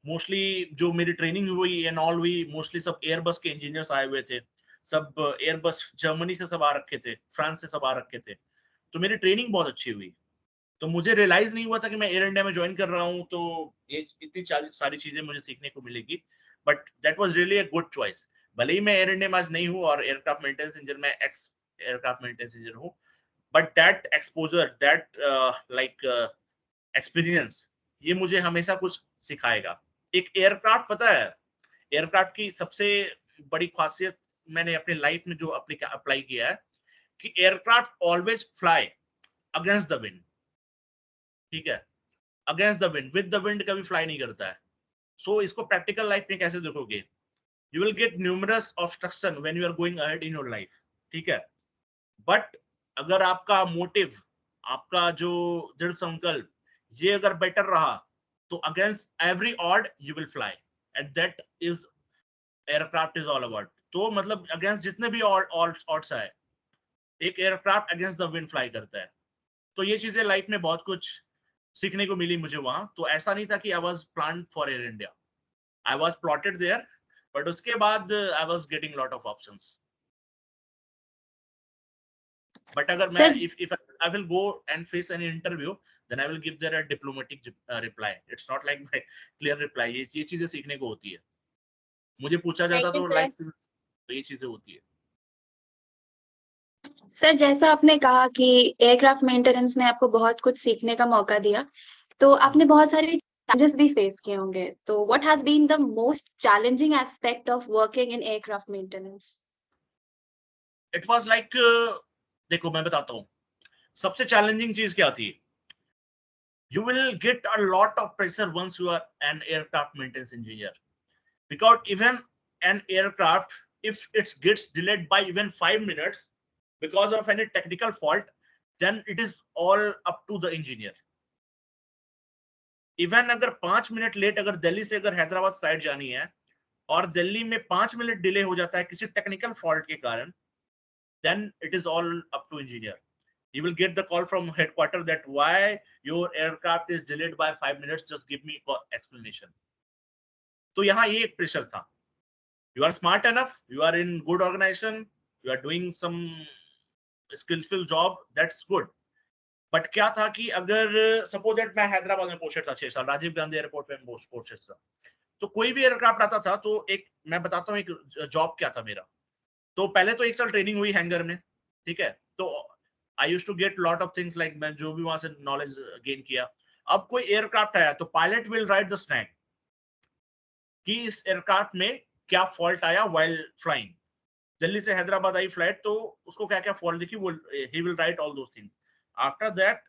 मोस्टली जो मेरी ट्रेनिंग हुई एंड ऑल हुई, मोस्टली सब एयरबस के इंजीनियर्स आए हुए थे, सब एयरबस जर्मनी से सब आ रखे थे, फ्रांस से सब आ रखे थे, तो मेरी ट्रेनिंग बहुत अच्छी हुई। तो मुझे रियलाइज नहीं हुआ था कि मैं एयर इंडिया में ज्वाइन कर रहा हूँ तो ये इतनी सारी चीजें मुझे सीखने को मिलेगी। But that was really a good choice. भले ही मैं एयर इंडिया में आज नहीं हूँ और एयरक्राफ्ट मेंटेनेंस इंजीनियर, मैं एक्स एयरक्राफ्ट मेंटेनेंस इंजीनियर हूँ, but that exposure, that like experience, ये मुझे हमेशा कुछ सिखाएगा। एक एयरक्राफ्ट, पता है एयरक्राफ्ट की सबसे बड़ी खासियत मैंने अपने लाइफ में जो अप्लाई किया है कि aircraft always fly against the wind, ठीक है, against the wind, with the wind कभी फ्लाई नहीं करता है। सो इसको प्रैक्टिकल लाइफ में कैसे देखोगे, you will get numerous obstruction when you are going ahead in your life, ठीक है। बट अगर आपका मोटिव, आपका जो दृढ़ संकल्प, ये अगर बेटर रहा तो against every odd you will fly, and that is aircraft is all about. तो मतलब अगेंस्ट जितने भी ऑड्स आए, एक aircraft against the wind fly करता है। तो ये चीजें लाइफ में बहुत कुछ सीखने को मिली मुझे वहां। तो ऐसा नहीं था कि I was planned for Air India, I was plotted there, but उसके बाद I was getting lot of options. But अगर मैं sir if I will go and face any interview, then I will give there a diplomatic reply. It's not like my clear reply. ये चीजें सीखने को होती है। मुझे पूछा जाता Thank you, तो sir. लाइक तो ये चीजें होती है। सर जैसा आपने कहा कि एयरक्राफ्ट मेंटेनेंस ने आपको बहुत कुछ सीखने का मौका दिया, तो आपने बहुत सारे चैलेंजेस भी फेस किए होंगे, तो what has been the most challenging aspect of working in aircraft maintenance? It was like, देखो मैं बताता हूँ, सबसे चैलेंजिंग चीज क्या थी। You will get a lot of pressure once you are an aircraft maintenance engineer, because even an aircraft, if it gets delayed by even 5 minutes because of any technical fault, then it is all up to the engineer. Even अगर 5 minute late, अगर दिल्ली से अगर Hyderabad flight जानी है और दिल्ली में 5 minute delay हो जाता है किसी टेक्निकल फॉल्ट के कारण, then it is all up to engineer. You will get the call from headquarters that why your aircraft is delayed by 5 minutes, just give me explanation. तो यहाँ ये एक प्रेशर था। You are smart enough, you are in good organization, you are doing some skillful job, that's good. But क्या था कि अगर suppose that मैं हैदराबाद में पोस्टेड था 6 साल, राजीव गांधी एयरपोर्ट पे पोस्टेड था, तो कोई भी एयरक्राफ्ट आता था तो एक, मैं बताता हूँ एक जॉब क्या था मेरा। तो पहले तो 1 साल ट्रेनिंग हुई हैंगर में, ठीक है। तो I used to get lot of things, like मैं जो भी वहां से नॉलेज गेन किया। अब कोई एयरक्राफ्ट आया तो pilot will write the snag कि इस एयरक्राफ्ट में क्या फॉल्ट आया व्हाइल फ्लाइंग। दिल्ली से हैदराबाद आई फ्लाइट, तो उसको क्या क्या फॉल्ट दिखी, वो he will write all those things. After that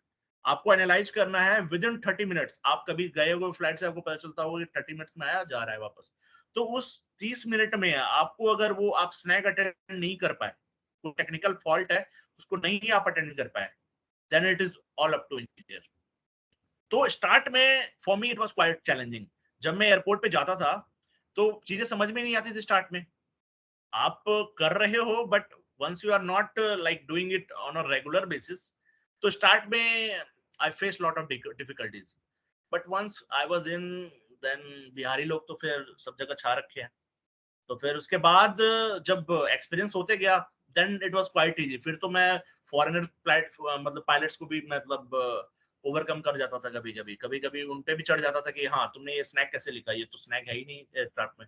आपको एनालाइज करना है विद इन 30 मिनट्स। आप कभी गए हो फ्लाइट से, आपको पता चलता होगा कि 30 मिनट्स में आया, जा रहा है वापस। तो उस 30 मिनट में आपको अगर वो आप स्नैग अटेंड नहीं कर पाए, वो टेक्निकल फॉल्ट है, उसको नहीं आप अटेंड कर पाए, then it is all up to engineer. तो स्टार्ट में for me it was quite challenging. जब मैं एयरपोर्ट पे जाता था तो चीजें समझ में नहीं आती थी स्टार्ट में। आप कर रहे हो, but once you are not like doing it on a regular basis, तो स्टार्ट में I face lot of difficulties. But once I was in, then Bihari लोग तो फिर सब जगह छा रखे हैं। तो फिर उसके बाद जब एक्सपीरियंस होते गया, then it was quite easy. फिर तो मैं फॉरेनर फ्लाइट मतलब पायलट्स को भी मतलब ओवरकम कर जाता था। कभी कभी उन पे भी चढ़ जाता था कि हाँ तुमने ये स्नैक कैसे लिखा, ये तो स्नैक है ही नहीं एयरक्राफ्ट में।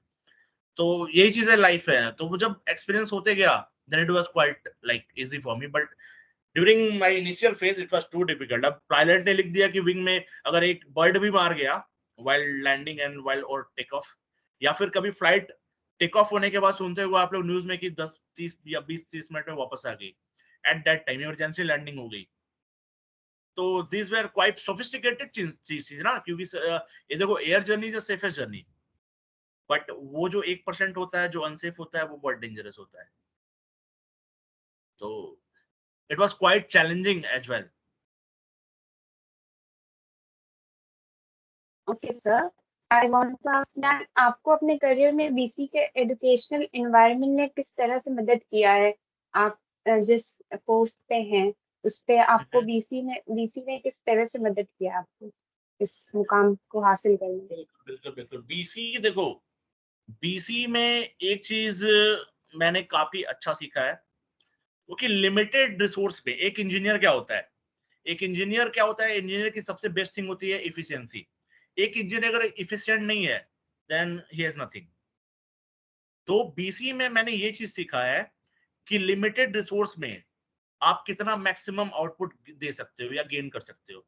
तो यही चीजें लाइफ है। तो वो जब एक्सपीरियंस होते गया, then it was quite like easy for me. But during my initial phase it was too difficult. अब पायलट ने लिख दिया कि विंग में अगर एक बर्ड भी मार गया व्हाइल लैंडिंग एंड व्हाइल और टेक ऑफ, या फिर कभी फ्लाइट टेक ऑफ होने के बाद सुनते हुए आप लोग न्यूज में कि 10-30 या 20-30 मिनट में वापस आ गई, at that time emergency landing हो गई। तो दिस वेर क्वाइट सोफिस्टिकेटेड चीज ना, क्योंकि ये देखो air journey is the safest journey, but वो जो 1% होता है जो अनसेफ होता है, वो बहुत डेंजरस होता है। तो it was quite challenging as well. Okay sir, I want to ask that आपको अपने करियर में बीसी के एजुकेशनल एनवायरनमेंट ने किस तरह से मदद किया है? आप जिस पोस्ट पे हैं उस पे आपको बीसी ने किस तरह से मदद किया आपको इस मुकाम को हासिल करने में? बिल्कुल बिल्कुल। बीसी देखो, बीसी में एक चीज मैंने काफी अच्छा सीखा है, क्योंकि लिमिटेड रिसोर्स पे एक इंजीनियर क्या होता है, इंजीनियर की सबसे बेस्ट थिंग होती है इफिशियंसी। एक इंजीनियर अगर इफिशिएंट नहीं है देन ही हैज नथिंग। तो बीसी में मैंने ये चीज सीखा है कि लिमिटेड रिसोर्स में आप कितना मैक्सिमम आउटपुट दे सकते हो या गेन कर सकते हो।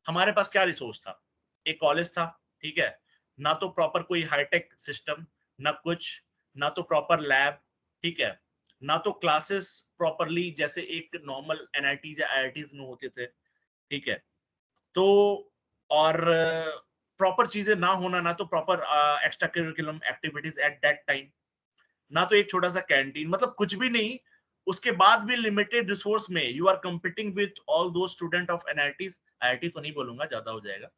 हमारे पास क्या रिसोर्स था, एक कॉलेज था, ठीक है, ना तो प्रॉपर कोई हाईटेक सिस्टम, ना कुछ, ना तो प्रॉपर लैब, ठीक है, ना तो क्लासेस प्रॉपरली जैसे एक नॉर्मल एनआईटी या आईआईटीज में होते थे, ठीक है। तो और प्रॉपर चीजें ना होना, ना तो proper extra curriculum activities eight that time, ना तो एक छोटा सा कैंटीन, मतलब कुछ भी नहीं। उसके बाद भी लिमिटेड रिसोर्स में you are competing with all those student of NITs, IIT तो नहीं बोलूंगा, ज्यादा हो जाएगा,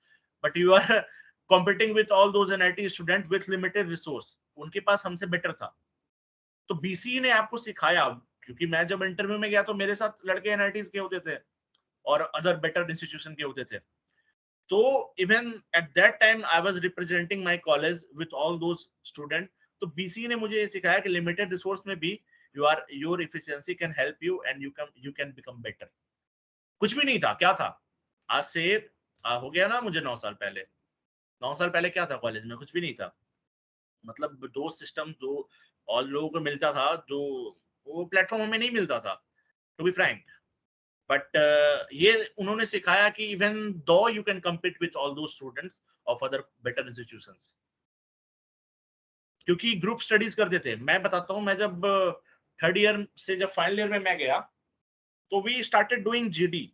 but you are competing with all those NIT students with limited resource, उनके पास हमसे बेटर था। तो बीसी ने आपको सिखाया, क्योंकि मैं जब इंटरव्यू में गया तो मेरे साथ लड़के एनआईटीज के होते थे और अदर बेटर इंस्टीट्यूशन के होते थे। तो even at that time I was representing my college with all those student. तो बीसी ने मुझे ये सिखाया कि लिमिटेड रिसोर्स में भी your efficiency can help you and you can become better. कुछ भी नहीं था, क्या था, आज से हो गया ना मुझे 9 साल पहले। 9 साल पहले क्या था कॉलेज में, कुछ भी नहीं था। मतलब दो सिस्टम जो और लोगों को मिलता था, जो वो प्लेटफॉर्म हमें नहीं मिलता था, टू बी फ्रैंक। बट ये उन्होंने सिखाया कि even though you can compete with all those students of other better institutions, क्योंकि ग्रुप स्टडीज करते थे। मैं बताता हूँ, मैं जब थर्ड ईयर से जब फाइनल ईयर में मैं गया तो we started doing GD,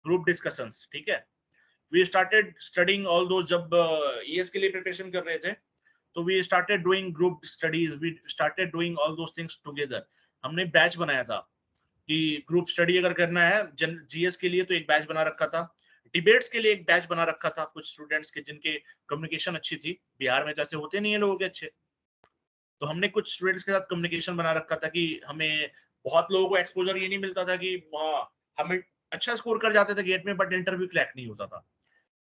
group discussions, ठीक है। वी स्टार्टेड स्टडिंग ऑल दो, जब ईएस के लिए प्रिपरेशन कर रहे थे तो we started doing group studies, we started doing all those things together. हमने बैच बनाया था कि ग्रुप स्टडी अगर करना है जीएस के लिए तो एक बैच बना रखा था, डिबेट्स के लिए एक बैच बना रखा था, कुछ स्टूडेंट्स के जिनके कम्युनिकेशन अच्छी थी, बिहार में तो ऐसे होते नहीं है लोगों के अच्छे, तो हमने कुछ स्टूडेंट्स के साथ कम्युनिकेशन बना रखा था कि हमें, बहुत लोगों को एक्सपोजर ये नहीं मिलता था कि हमें अच्छा स्कोर कर जाते थे गेट में बट इंटरव्यू क्रैक नहीं होता था।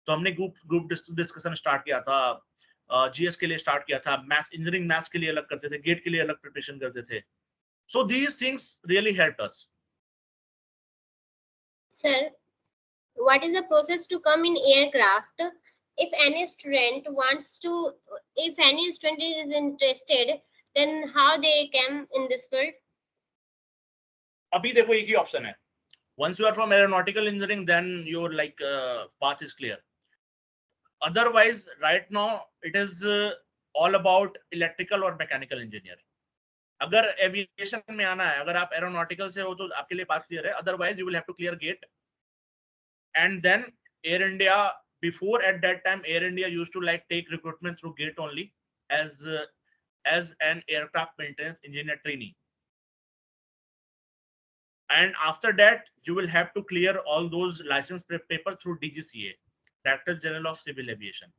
तो हमने ग्रुप ग्रुप डिस्कशन स्टार्ट किया था, जीएस के लिए स्टार्ट किया था, मैथ्स इंजीनियरिंग मैथ्स के लिए अलग करते थे, गेट के लिए अलग प्रिपरेशन करते थे। So these things really helped us. Sir, what is the process to come in aircraft? If any student wants to, if any student is interested, then how they come in this field? अभी देखो एक ही option है, once you are from aeronautical engineering then your like path is clear. Otherwise right now it is all about electrical or mechanical engineer. अगर aviation में आना है, अगर आप एरोनॉटिकल से हो तो आपके लिए पास क्लियर है, otherwise you will have to clear GATE and then Air India. Before at that time Air India used to like take recruitment through GATE only as an aircraft maintenance engineer trainee, and after that you will have to clear all those license paper through DGCA, Director General of Civil Aviation.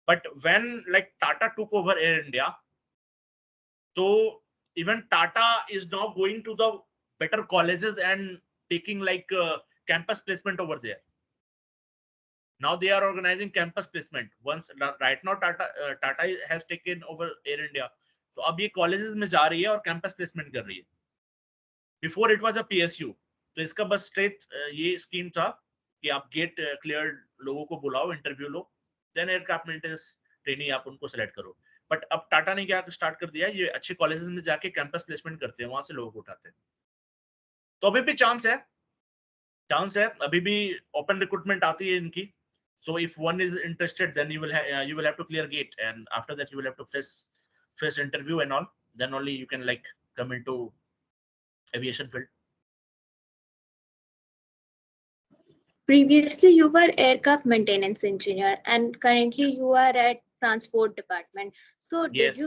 But when like Tata took over Air India, so even Tata is now going to the better colleges and taking like campus placement over there. Now they are organizing campus placement. Once right now Tata has taken over Air India, तो अब ये colleges में जा रही है और campus placement कर रही है। Before it was a PSU, तो इसका बस straight ये स्कीम था कि आप गेट क्लियर्ड लोगों को बुलाओ, इंटरव्यू लो, देन एयरक्राफ्ट मेंटेनेंस ट्रेनिंग आप उनको सेलेक्ट करो। बट अब टाटा ने क्या स्टार्ट कर दिया, ये अच्छे कॉलेजेस में जाके कैंपस प्लेसमेंट करते हैं, वहां से लोगों को उठाते हैं। तो अभी भी चांस है, अभी भी ओपन रिक्रूटमेंट आती है इनकी। So if one is interested, then you will have to clear gate, and after that you will have to face interview and all. Then only you can like come into aviation field. Previously, you were aircraft maintenance engineer, and currently you are at transport department. So Yes. did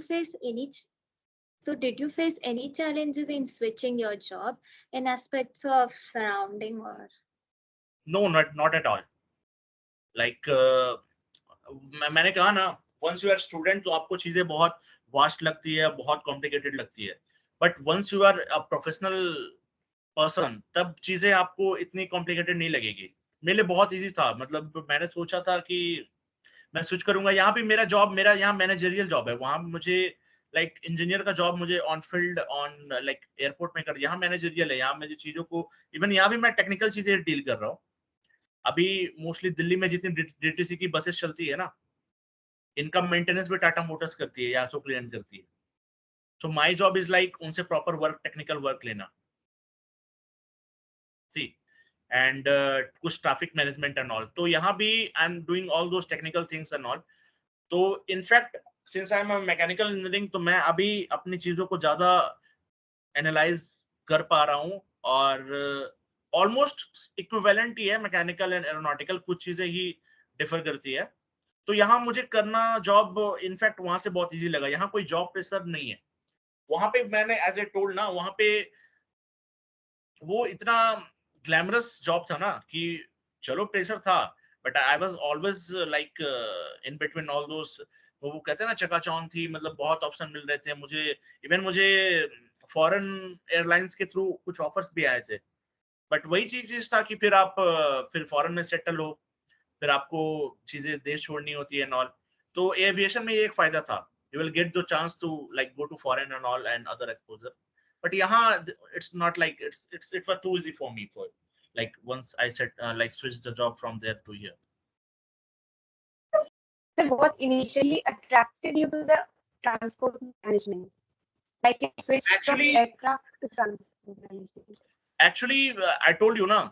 you face any challenges in switching your job in aspects of surrounding or? No, not at all. Like मैंने कहा ना, once you are student तो आपको चीजें बहुत vast लगती है, बहुत कॉम्प्लिकेटेड लगती है, but once you are a professional person तब चीजें आपको इतनी कॉम्प्लिकेटेड नहीं लगेगी। मेरे लिए बहुत इजी था, मतलब मैंने सोचा था कि मैं स्विच करूंगा। यहाँ भी मेरा यहाँ मैनेजरियल जॉब है, वहां मुझे लाइक इंजीनियर का जॉब मुझे on field on like airport में कर, यहाँ मैनेजरियल है, यहाँ मुझे चीजों को इवन यहाँ भी मैं टेक्निकल चीजें डील कर रहा हूँ। अभी मोस्टली दिल्ली में जितनी डीटीसी की बसेस चलती है ना, इनका मेंटेनेंस भी टाटा मोटर्स करती है या अशोक लेलैंड करती है। So my job is like उनसे प्रॉपर वर्क, टेक्निकल वर्क लेना, सी एंड कुछ ट्रैफिक मैनेजमेंट एंड ऑल। तो यहाँ भी I am doing all those technical things and all. तो in fact since I am a mechanical engineering, तो मैं अभी अपनी चीजों को ज्यादा एनालाइज कर पा रहा हूँ, और ऑलमोस्ट इक्विवेलेंट ही है मैकेनिकल एंड एरोनॉटिकल, कुछ चीजें ही डिफर करती है। तो यहाँ मुझे करना जॉब इनफैक्ट वहां से बहुत इजी लगा, यहाँ कोई जॉब प्रेशर नहीं है। वहां पे मैंने एज ए टोल्ड ना, वहां पे वो इतना ग्लैमरस जॉब था ना कि चलो प्रेशर था, but I was always like in between all those, वो कहते हैं ना चकाचौंध थी, मतलब बहुत ऑप्शन मिल रहे थे मुझे। इवन मुझे फॉरेन एयरलाइंस के थ्रू कुछ ऑफर्स भी आए थे, बट वही चीज था कि फिर आप फिर फॉरेन में सेटल हो, फिर आपको चीजें देश छोड़नी होती है एंड ऑल। तो एविएशन में ये एक फायदा था, you will get the chance to like go to foreign and all and other exposure. But यहाँ it's not like it was too easy for me for like once I said like switch the job from there to here. So what initially attracted you to the transport management? Like you switched from Actually- aircraft to transport management. Actually, I told you now,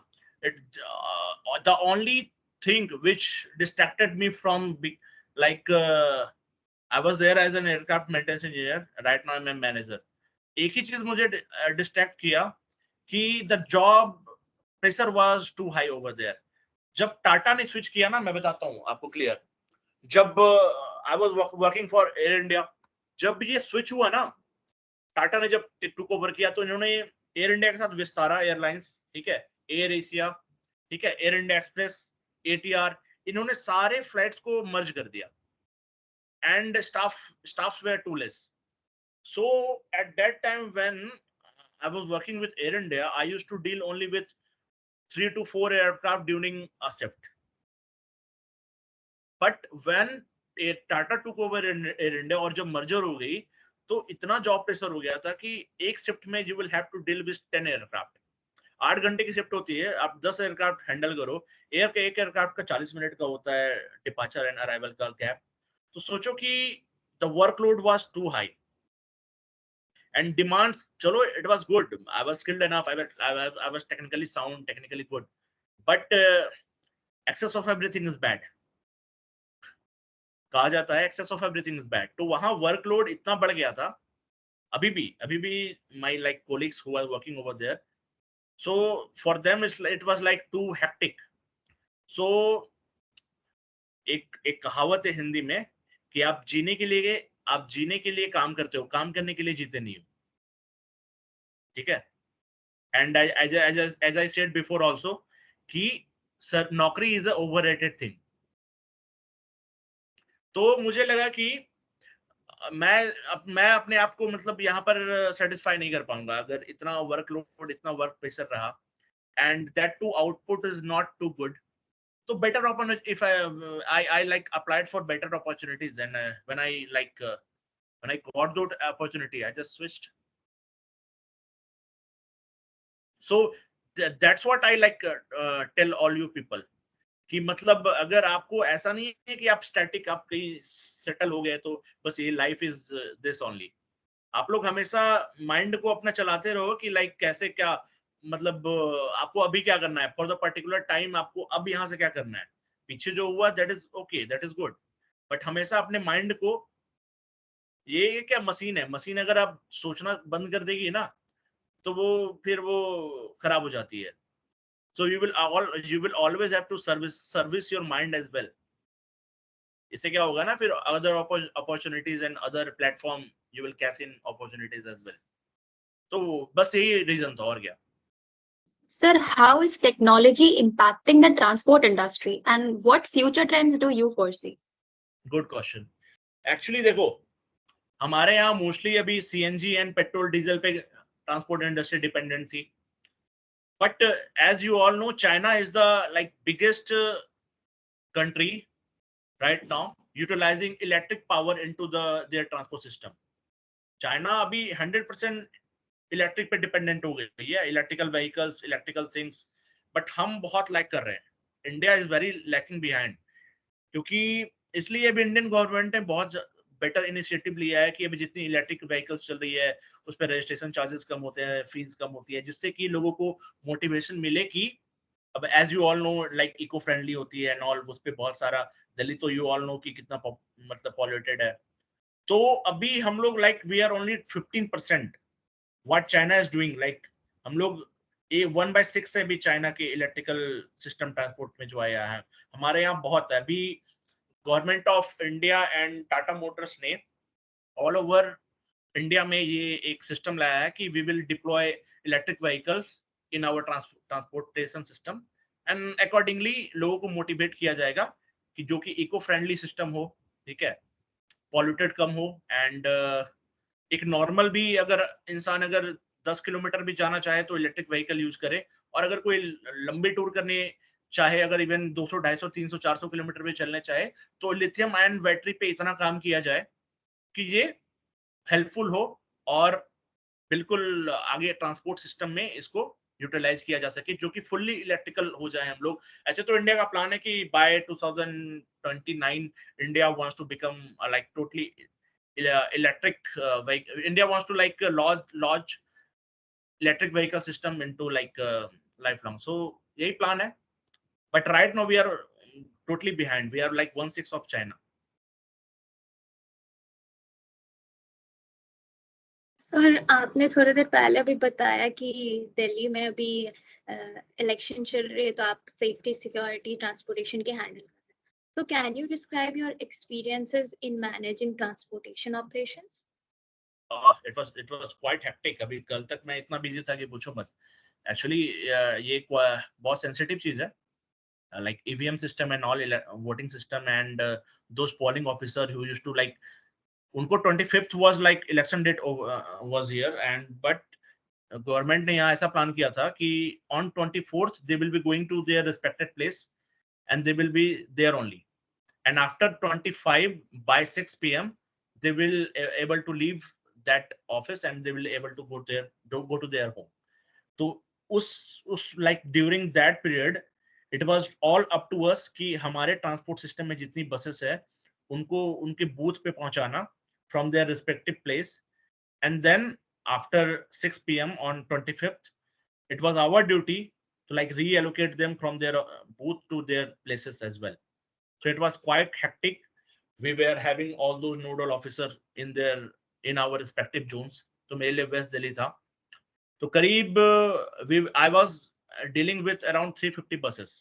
the only thing which distracted me from I was there as an aircraft maintenance engineer. Right now I'm a manager. एक ही चीज मुझे distract किया कि the job pressure was too high over there. जब टाटा ने switch किया ना, मैं बताता हूँ आपको क्लियर, जब I was working for Air India, जब ये स्विच हुआ ना, टाटा ने जब टुक ओवर किया तो इन्होंने एयर इंडिया के साथ विस्तारा एयरलाइंस, ठीक है, एयर एशिया, ठीक है, एयर इंडिया एक्सप्रेस, एटीआर, इन्होंने सारे फ्लाइट्स को मर्ज कर दिया and staffs were too less. So at that time when I was working with Air India, I used to deal only with 3 to 4 aircraft during a shift. But when Tata took over Air India और जब merger हो गई, तो इतना job pressure हो गया था कि एक shift में you will have to deal with 10 aircraft. 8 घंटे की शिफ्ट होती है, आप 10 एयरक्राफ्ट हैंडल करो। एयर का एक एयरक्राफ्ट का 40 मिनट का होता है डिपार्चर एंड अराइवल का गैप। तो सोचो कि the workload was too high and demands, chalo, it was good, I was skilled enough, I was technically sound, technically good, but excess of everything is bad, कहा जाता है excess of everything is bad। तो वहां workload इतना बढ़ गया था, अभी भी my like colleagues who are working over there, so for them it was like too hectic। so एक कहावत है हिंदी में कि आप जीने के लिए काम करते हो, काम करने के लिए जीते नहीं हो, ठीक है। And as I said before also कि सर नौकरी इज अ ओवररेटेड थिंग। तो मुझे लगा कि मैं अपने आप को मतलब यहाँ पर सेटिस्फाई नहीं कर पाऊंगा अगर इतना वर्कलोड, इतना वर्क प्रेशर रहा, and that too output is not too good. तो better opportunity, if I like applied for better opportunities, and when I got that opportunity, I just switched। so that's what I like tell all you people कि मतलब अगर आपको ऐसा नहीं है कि आप स्टैटिक, आप कहीं सेटल हो गए तो बस ये लाइफ इज दिस ओनली। आप लोग हमेशा माइंड को अपना चलाते रहो कि लाइक कैसे क्या, मतलब आपको अभी क्या करना है, फॉर द पर्टिकुलर टाइम आपको अब यहाँ से क्या करना है, पीछे जो हुआ that is okay, that is good, but हमेशा अपने माइंड को, ये क्या मशीन है, मशीन अगर आप सोचना बंद कर देगी ना तो वो फिर वो खराब हो जाती है। So you will always have to service your mind as well। इससे क्या होगा ना, फिर other opportunities and other platform you will cash in opportunities as well। तो बस यही रीजन था, और क्या। Sir, how is technology impacting the transport industry and what future trends do you foresee? Good question. Actually देखो, हमारे यहाँ mostly अभी सीएनजी एंड पेट्रोल डीजल पे ट्रांसपोर्ट इंडस्ट्री डिपेंडेंट थी, but as you all know, China is the like biggest country right now utilizing electric power into their transport system. China अभी 100% electric पे dependent हो गई है, electrical vehicles, electrical things, but हम बहुत lack कर रहे हैं। India is very lacking behind, क्योंकि इसलिए अभी इंडियन गवर्नमेंट ने बहुत बेटर इनिशिएटिव लिया है कि अभी जितनी इलेक्ट्रिक व्हीकल्स चल रही है उस पर रजिस्ट्रेशन चार्जेस कम होते हैं, फीस कम होती है, जिससे कि लोगों को मोटिवेशन मिले कि अब as you all know like eco friendly होती है एंड ऑल, उस पर बहुत सारा, दिल्ली तो यू ऑल नो कि कितना मतलब पॉल्यूटेड है। तो अभी हम लोग like we are only 15% what China is doing. Like हम लोग 1/6 है अभी चाइना के इलेक्ट्रिकल सिस्टम ट्रांसपोर्ट में जो आया है, हमारे यहाँ बहुत है। अभी government of India and Tata Motors ने ऑल ओवर इंडिया में ये एक सिस्टम लाया है कि we will deploy electric vehicles in our transportation system, and accordingly लोगों को मोटिवेट किया जाएगा कि जो कि इको फ्रेंडली सिस्टम हो, ठीक है, पॉल्यूटेड कम हो, एंड एक नॉर्मल भी अगर इंसान अगर 10 किलोमीटर भी जाना चाहे तो इलेक्ट्रिक व्हीकल यूज करे, और अगर कोई लंबी टूर करने चाहे, अगर इवन 200, 250, 300, 400 किलोमीटर भी चलने चाहे, तो लिथियम आयन बैटरी पे इतना काम किया जाए कि ये हेल्पफुल हो और बिल्कुल आगे ट्रांसपोर्ट सिस्टम में इसको यूटिलाइज किया जा सके, जो कि फुल्ली इलेक्ट्रिकल हो जाए हम लोग। ऐसे तो इंडिया का प्लान है कि by 2029 India wants to become like totally electric vehicle. India wants to like launch electric vehicle system into like lifelong. So यही plan है, but right now we are totally behind. We are like 1/6 of China. Sir, आपने थोड़ी देर पहले भी बताया कि दिल्ली में अभी इलेक्शन चल रही है, तो आप सेफ्टी, सिक्योरिटी, ट्रांसपोर्टेशन के हैंडल कर रहे हैं। तो can you describe your experiences in managing transportation operations? It was quite hectic. अभी कल तक मैं इतना बिजी था कि पूछो मत। एक्चुअली ये एक बहुत सेंसिटिव चीज है, like EVM system and all voting system, and those polling officer who used to like, उनको 25th was like election date was here, and but government ने यहाँ ऐसा प्लान किया था कि on 24th they will be going to their respected place and they will be there only, and after 25 by 6 p.m. they will able to leave that office and they will able to go to their home. तो उस like during that period it was all up to us कि हमारे transport system में जितनी buses है उनको उनके booth पे पहुंचाना from their respective place, and then after 6 p.m. on 25th it was our duty to like reallocate them from their booth to their places as well. So it was quite hectic. We were having all those nodal officers in our respective zones. तो मेरे लिए waste Delhi था, तो करीब I was dealing with around 350 buses.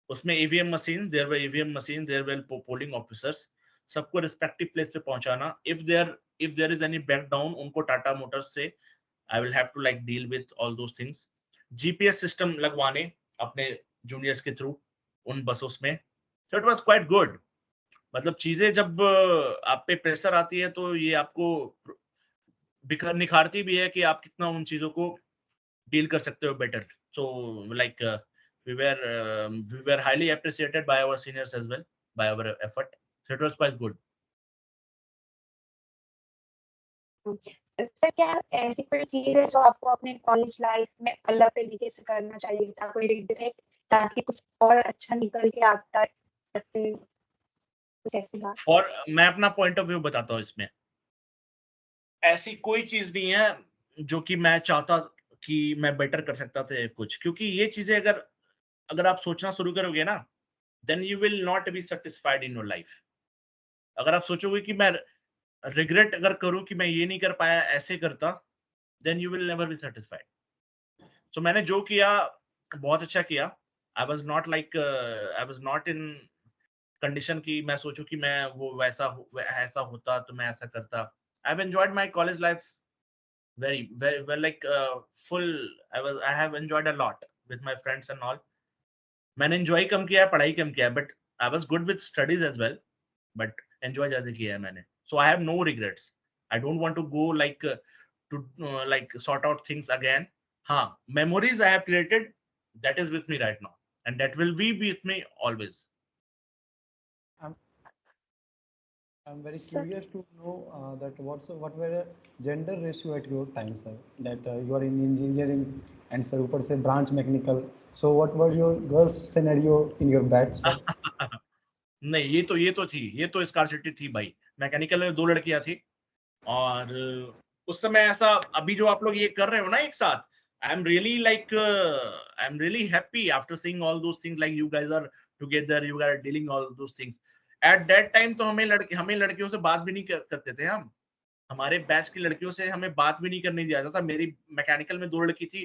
उसमें EVM machine, there were EVM machine, there were polling officers, सबको respective place पे पहुंचाना. If there is any back down, उनको टाटा मोटर्स से I will have to like deal with all those things. GPS system लगवाने अपने juniors के through उन बसों में. So it was quite good. मतलब चीजें जब आप पे प्रेशर आती है तो ये आपको निखारती भी है कि आप कितना उन चीजों को डील कर सकते हो better. So like we were highly appreciated by our seniors as well, by our effort. So it was quite good. Sir, क्या ऐसी कोई चीज है जो आपको अपने कॉलेज लाइफ में अलग तरीके से करना चाहिए था, कोई रिग्रेट, ताकि कुछ और अच्छा निकल के आता है, कुछ ऐसी बात? और मैं अपना पॉइंट ऑफ व्यू बताता हूँ इसमें, ऐसी कोई चीज नहीं है जो कि मैं चाहता कि मैं बेटर कर सकता था कुछ, क्योंकि ये चीजें अगर आप सोचना शुरू करोगे ना, then you will not be satisfied in your life. अगर आप सोचोगे कि मैं रिग्रेट अगर करूं कि मैं ये नहीं कर पाया, ऐसे करता, then you will never be satisfied. So मैंने जो किया बहुत अच्छा किया. I was not in condition कि मैं सोचूं कि मैं वो ऐसा होता तो मैं ऐसा करता. I've enjoyed my college life very well, like full. I have enjoyed a lot with my friends and all. मैंने enjoy कम किया है, पढ़ाई कम किया है, but I was good with studies as well, but enjoy ज्यादा किया है मैंने. So I have no regrets. I don't want to go like to like sort out things again. हाँ, memories I have created, that is with me right now, and that will be with me always. I'm very Sir, curious to know that what were the gender ratio at your time, sir? That you are in engineering and sir, ऊपर से branch mechanical. So what were your girls scenario in your batch, sir? नहीं, ये तो scarcity थी भाई. Mechanical में 2 लड़कियां थी, और उस समय ऐसा, अभी जो आप लोग ये कर रहे हो ना एक साथ, I am really happy after seeing all those things, like you guys are together, you are dealing all those things. At that time तो हमें लड़कियों से बात भी नहीं करते थे हम. हमारे बैच की लड़कियों से हमें बात भी नहीं करने दिया जाता. मेरी मैकेनिकल में 2 लड़की थी,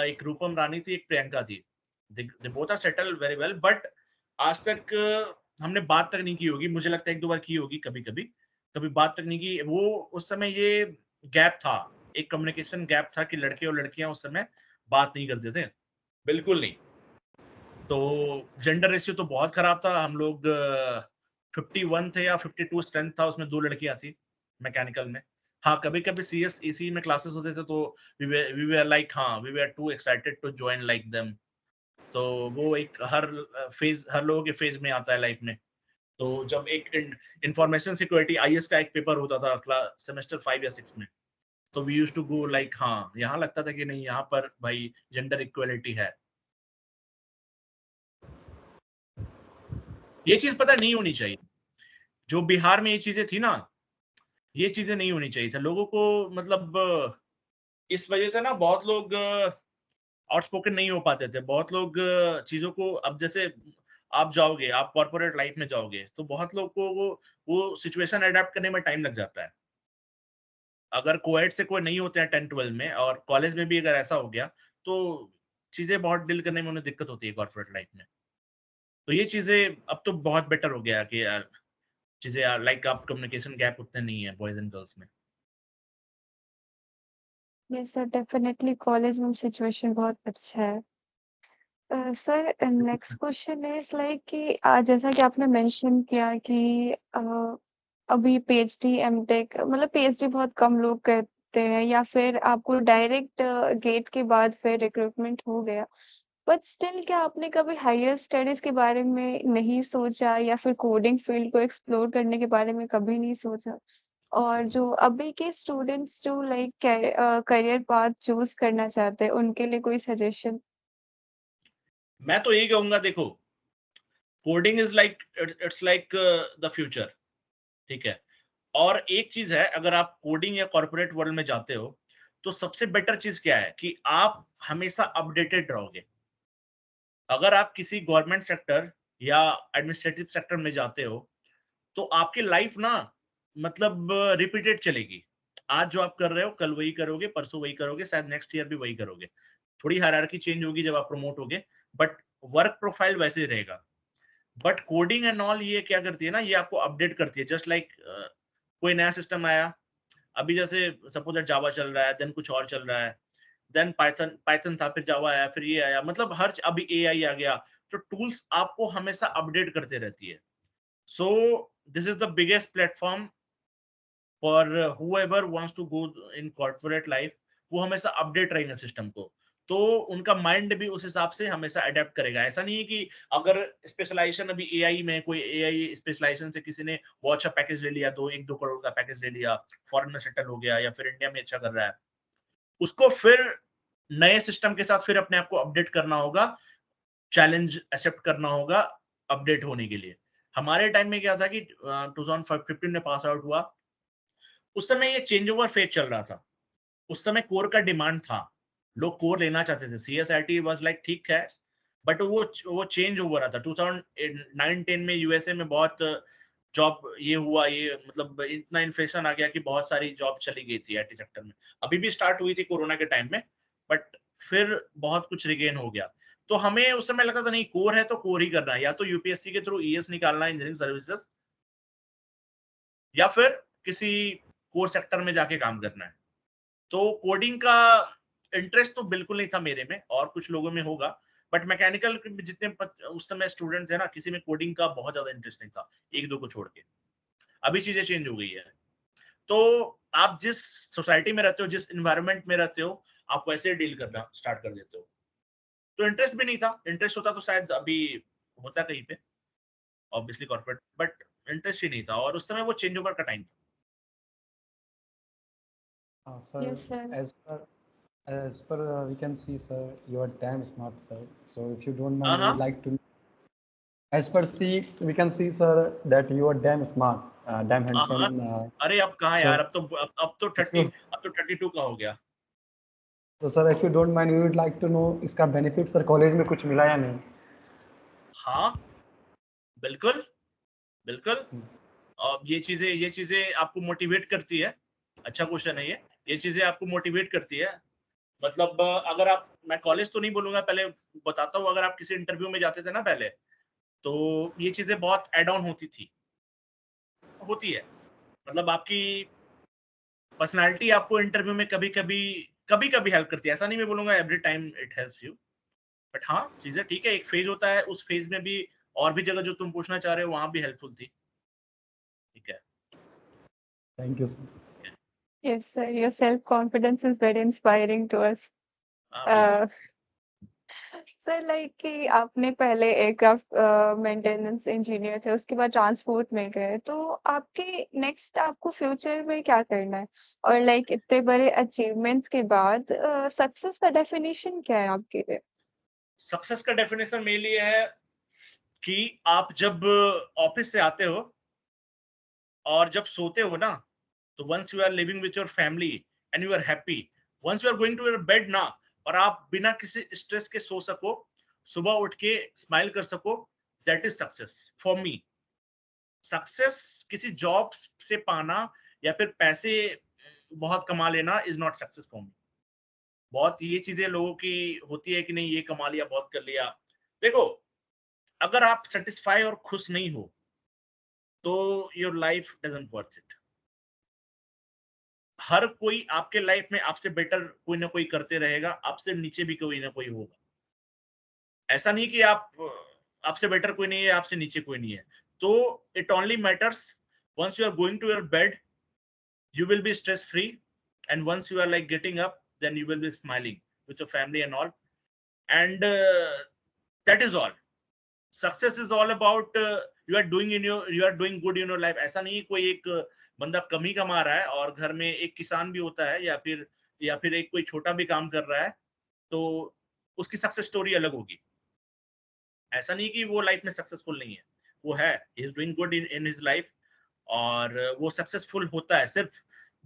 एक रूपम रानी थी, एक प्रियंका थी. They both are settled very well, but आज तक हमने बात तक नहीं की होगी. मुझे लगता है 1-2 बार की होगी, कभी बात तक नहीं की. वो उस समय ये गैप था, एक कम्युनिकेशन गैप था कि लड़के और लड़कियां उस समय बात नहीं करते थे, बिल्कुल नहीं. तो जेंडर रेशियो तो बहुत खराब था. हम लोग 51 थे या 52 स्ट्रेंथ था, उसमें 2 लड़कियां थी मैकेनिकल में. हाँ, कभी कभी CS EC में क्लासेस होते थे, तो वी वर लाइक, हाँ, we were too excited to join like them. तो वो एक हर लोगों के फेज में आता है लाइफ में. तो जब एक इंफॉर्मेशन सिक्योरिटी IS का एक पेपर होता था क्लास सेमेस्टर 5 या 6 में, तो we used to go like, हाँ, यहाँ लगता था कि नहीं, यहाँ पर भाई जेंडर इक्वलिटी है. ये चीज पता नहीं होनी चाहिए. जो बिहार में ये चीजें थी ना, ये चीजें नहीं होनी चाहिए था लोगों को. मतलब इस वजह से ना बहुत लोग आउटस्पोकन नहीं हो पाते थे. बहुत लोग चीजों को, अब जैसे आप जाओगे, आप कॉर्पोरेट लाइफ में जाओगे, तो बहुत लोग को वो सिचुएशन अडेप्ट करने में टाइम लग जाता है. अगर कोएड से कोई नहीं होते हैं 10-12 में, और कॉलेज में भी अगर ऐसा हो गया, तो चीजें बहुत डील करने में उन्हें दिक्कत होती है कॉर्पोरेट लाइफ में. तो ये चीजें अब तो बहुत बेटर हो गया कि यार चीजें यार लाइक अब कम्युनिकेशन गैप उतने नहीं है बॉयज एंड गर्ल्स में. यस सर, डेफिनेटली कॉलेज में सिचुएशन बहुत अच्छा है. Sir, next question is like कि जैसा कि आपने मेंशन किया कि अभी PhD MTech, मतलब PhD बहुत कम लोग करते हैं, या फिर आपको डायरेक्ट गेट के बाद फिर रिक्रूटमेंट हो गया. बट स्टिल, क्या आपने कभी हायर स्टडीज के बारे में नहीं सोचा, या फिर कोडिंग फील्ड को एक्सप्लोर करने के बारे में कभी नहीं सोचा? और जो अभी के स्टूडेंट्स जो लाइक करियर पाथ चूज करना चाहते हैं, उनके लिए कोई सजेशन? मैं तो यही कहूंगा, देखो, coding is like, it's like the future, ठीक है. और एक चीज है, अगर आप कोडिंग या कॉर्पोरेट वर्ल्ड में जाते हो, तो सबसे बेटर चीज क्या है कि आप हमेशा अपडेटेड रहोगे. अगर आप किसी गवर्नमेंट सेक्टर या एडमिनिस्ट्रेटिव सेक्टर में जाते हो, तो आपकी लाइफ ना, मतलब रिपीटेड चलेगी. आज जो आप कर रहे हो, कल वही करोगे, परसों वही करोगे, शायद नेक्स्ट ईयर भी वही करोगे. थोड़ी हायरार्की चेंज होगी जब आप प्रमोट होगे, बट वर्क प्रोफाइल वैसे ही रहेगा. बट कोडिंग एंड ऑल ये क्या करती है ना, ये आपको अपडेट करती है. जस्ट लाइक कोई नया सिस्टम आया, अभी जैसे सपोज दैट जावा चल रहा है, देन कुछ और चल रहा है, देन पाइथन था, फिर जावा आया, फिर ये आया, मतलब अभी AI आ गया. तो टूल्स आपको हमेशा अपडेट करते रहती है. So this is the biggest platform for whoever wants to go in corporate life. वो हमेशा अपडेट रहेंगे सिस्टम को, तो उनका माइंड भी उस हिसाब से हमेशा अडेप्ट करेगा. ऐसा नहीं है कि अगर स्पेशलाइजेशन अभी AI में, कोई AI स्पेशलाइजेशन से किसी ने बहुत अच्छा पैकेज ले लिया, 1-2 करोड़ का पैकेज ले लिया, फॉरेन में सेटल हो गया, या फिर इंडिया में अच्छा कर रहा है, उसको फिर नए सिस्टम के साथ फिर अपने आप को अपडेट करना होगा, चैलेंज एक्सेप्ट करना होगा अपडेट होने के लिए. हमारे टाइम में क्या था कि 2015 में पास आउट हुआ, उस समय ये चेंज ओवर फेज चल रहा था. उस समय कोर का डिमांड था, लोग कोर लेना चाहते थे. CSIT वाज लाइक ठीक है, बट वो चेंज ओवर रहा था. 2009-10 में USA में बहुत जॉब ये हुआ, ये मतलब इतना इन्फ्लेशन आ गया कि बहुत सारी जॉब चली गई थी IT सेक्टर में. अभी भी स्टार्ट हुई थी कोरोना के टाइम में, बट फिर बहुत कुछ रिगेन हो गया. तो हमें उस समय लगा था नहीं, कोर है तो कोर ही करना है, या तो UPSC के थ्रू ES निकालना है, इंजीनियरिंग सर्विसेज, या फिर किसी कोर सेक्टर में जाके काम करना है. तो कोडिंग का इंटरेस्ट तो बिल्कुल नहीं था मेरे में, और कुछ लोगों में होगा, बट मैकेनिकल जितने उस समय स्टूडेंट थे ना, किसी में कोडिंग का बहुत ज्यादा इंटरेस्ट नहीं था, एक दो को छोड़ के। अभी चीजें चेंज हो गई है। तो आप जिस सोसाइटी में रहते हो, जिस इन्वायरमेंट में रहते हो, आप वैसे डील करना स्टार्ट कर देते हो। तो इंटरेस्ट भी नहीं था, इंटरेस्ट होता तो शायद अभी होता कहीं पे ऑब्वियसली कॉर्पोरेट, बट इंटरेस्ट ही नहीं था, और उस समय वो चेंज ओवर का टाइम था। Sir, Yes, sir. as per we can see, sir, you are damn smart, sir. So if you don't mind, we Uh-huh. would like to. As per see, we can see, sir, that you are damn smart, damn handsome. अरे अब कहाँ so- यार, अब तो 32 का हो गया। तो sir if you don't mind, we would like to know इसका benefit सर कॉलेज में कुछ मिला या नहीं? हाँ बिल्कुल बिल्कुल। और ये चीजें आपको मोटिवेट करती है। अच्छा क्वेश्चन है ये चीजें आपको मोटिवेट करती है। मतलब अगर आप, मैं कॉलेज तो नहीं बोलूंगा, पहले बताता हूँ, अगर आप किसी इंटरव्यू में जाते थे ना पहले, तो ये चीजें बहुत एड ऑन होती है। मतलब आपकी पर्सनालिटी आपको इंटरव्यू में कभी कभी हेल्प करती है। ऐसा नहीं मैं बोलूंगा every time it helps you, but हाँ चीजें ठीक है। एक फेज होता है, उस फेज में भी और भी जगह जो तुम पूछना चाह रहे हो वहां भी हेल्पफुल थी। ठीक है, Thank you, sir. Yes, sir. Your self-confidence is very inspiring to us. हाँ, सर लाइक कि आपने पहले एयरक्राफ्ट मेंटेनेंस इंजीनियर थे, उसके बाद ट्रांसपोर्ट में गए, तो आपके नेक्स्ट आपको फ्यूचर में क्या करना है? और लाइक इतने बड़े अचीवमेंट्स के बाद सक्सेस का डेफिनेशन क्या है आपके लिए? सक्सेस का डेफिनेशन मेरे लिए है कि आप जब ऑफिस से आते हो और जब सोते हो ना, तो once you are living with your family and you are happy, once you are going to your bed ना, और आप बिना किसी स्ट्रेस के सो सको, सुबह उठ के स्माइल कर सको, that is success for me. Success किसी जॉब से पाना या फिर पैसे बहुत कमा लेना is not success for me. बहुत ये चीजें लोगों की होती है कि नहीं ये कमा लिया, बहुत कर लिया। देखो, अगर आप सेटिस्फाई और खुश नहीं हो तो your life doesn't worth it. हर कोई आपके लाइफ में आपसे बेटर कोई ना कोई करते रहेगा, आपसे नीचे भी कोई ना कोई होगा। ऐसा नहीं कि आपसे बेटर कोई नहीं है, आपसे नीचे कोई नहीं है। तो it only matters once you are going to your bed, you will be stress free, and once you are like getting up, then you will be smiling with your family and all, and that is all. Success is all about you are doing good in your life. ऐसा नहीं कोई एक बंदा कम ही कमा रहा है और घर में एक किसान भी होता है, या फिर एक कोई छोटा भी काम कर रहा है, तो उसकी सक्सेस स्टोरी अलग होगी। ऐसा नहीं कि वो लाइफ में सक्सेसफुल नहीं है, वो है, he is doing good in his life, और वो सक्सेसफुल होता है। सिर्फ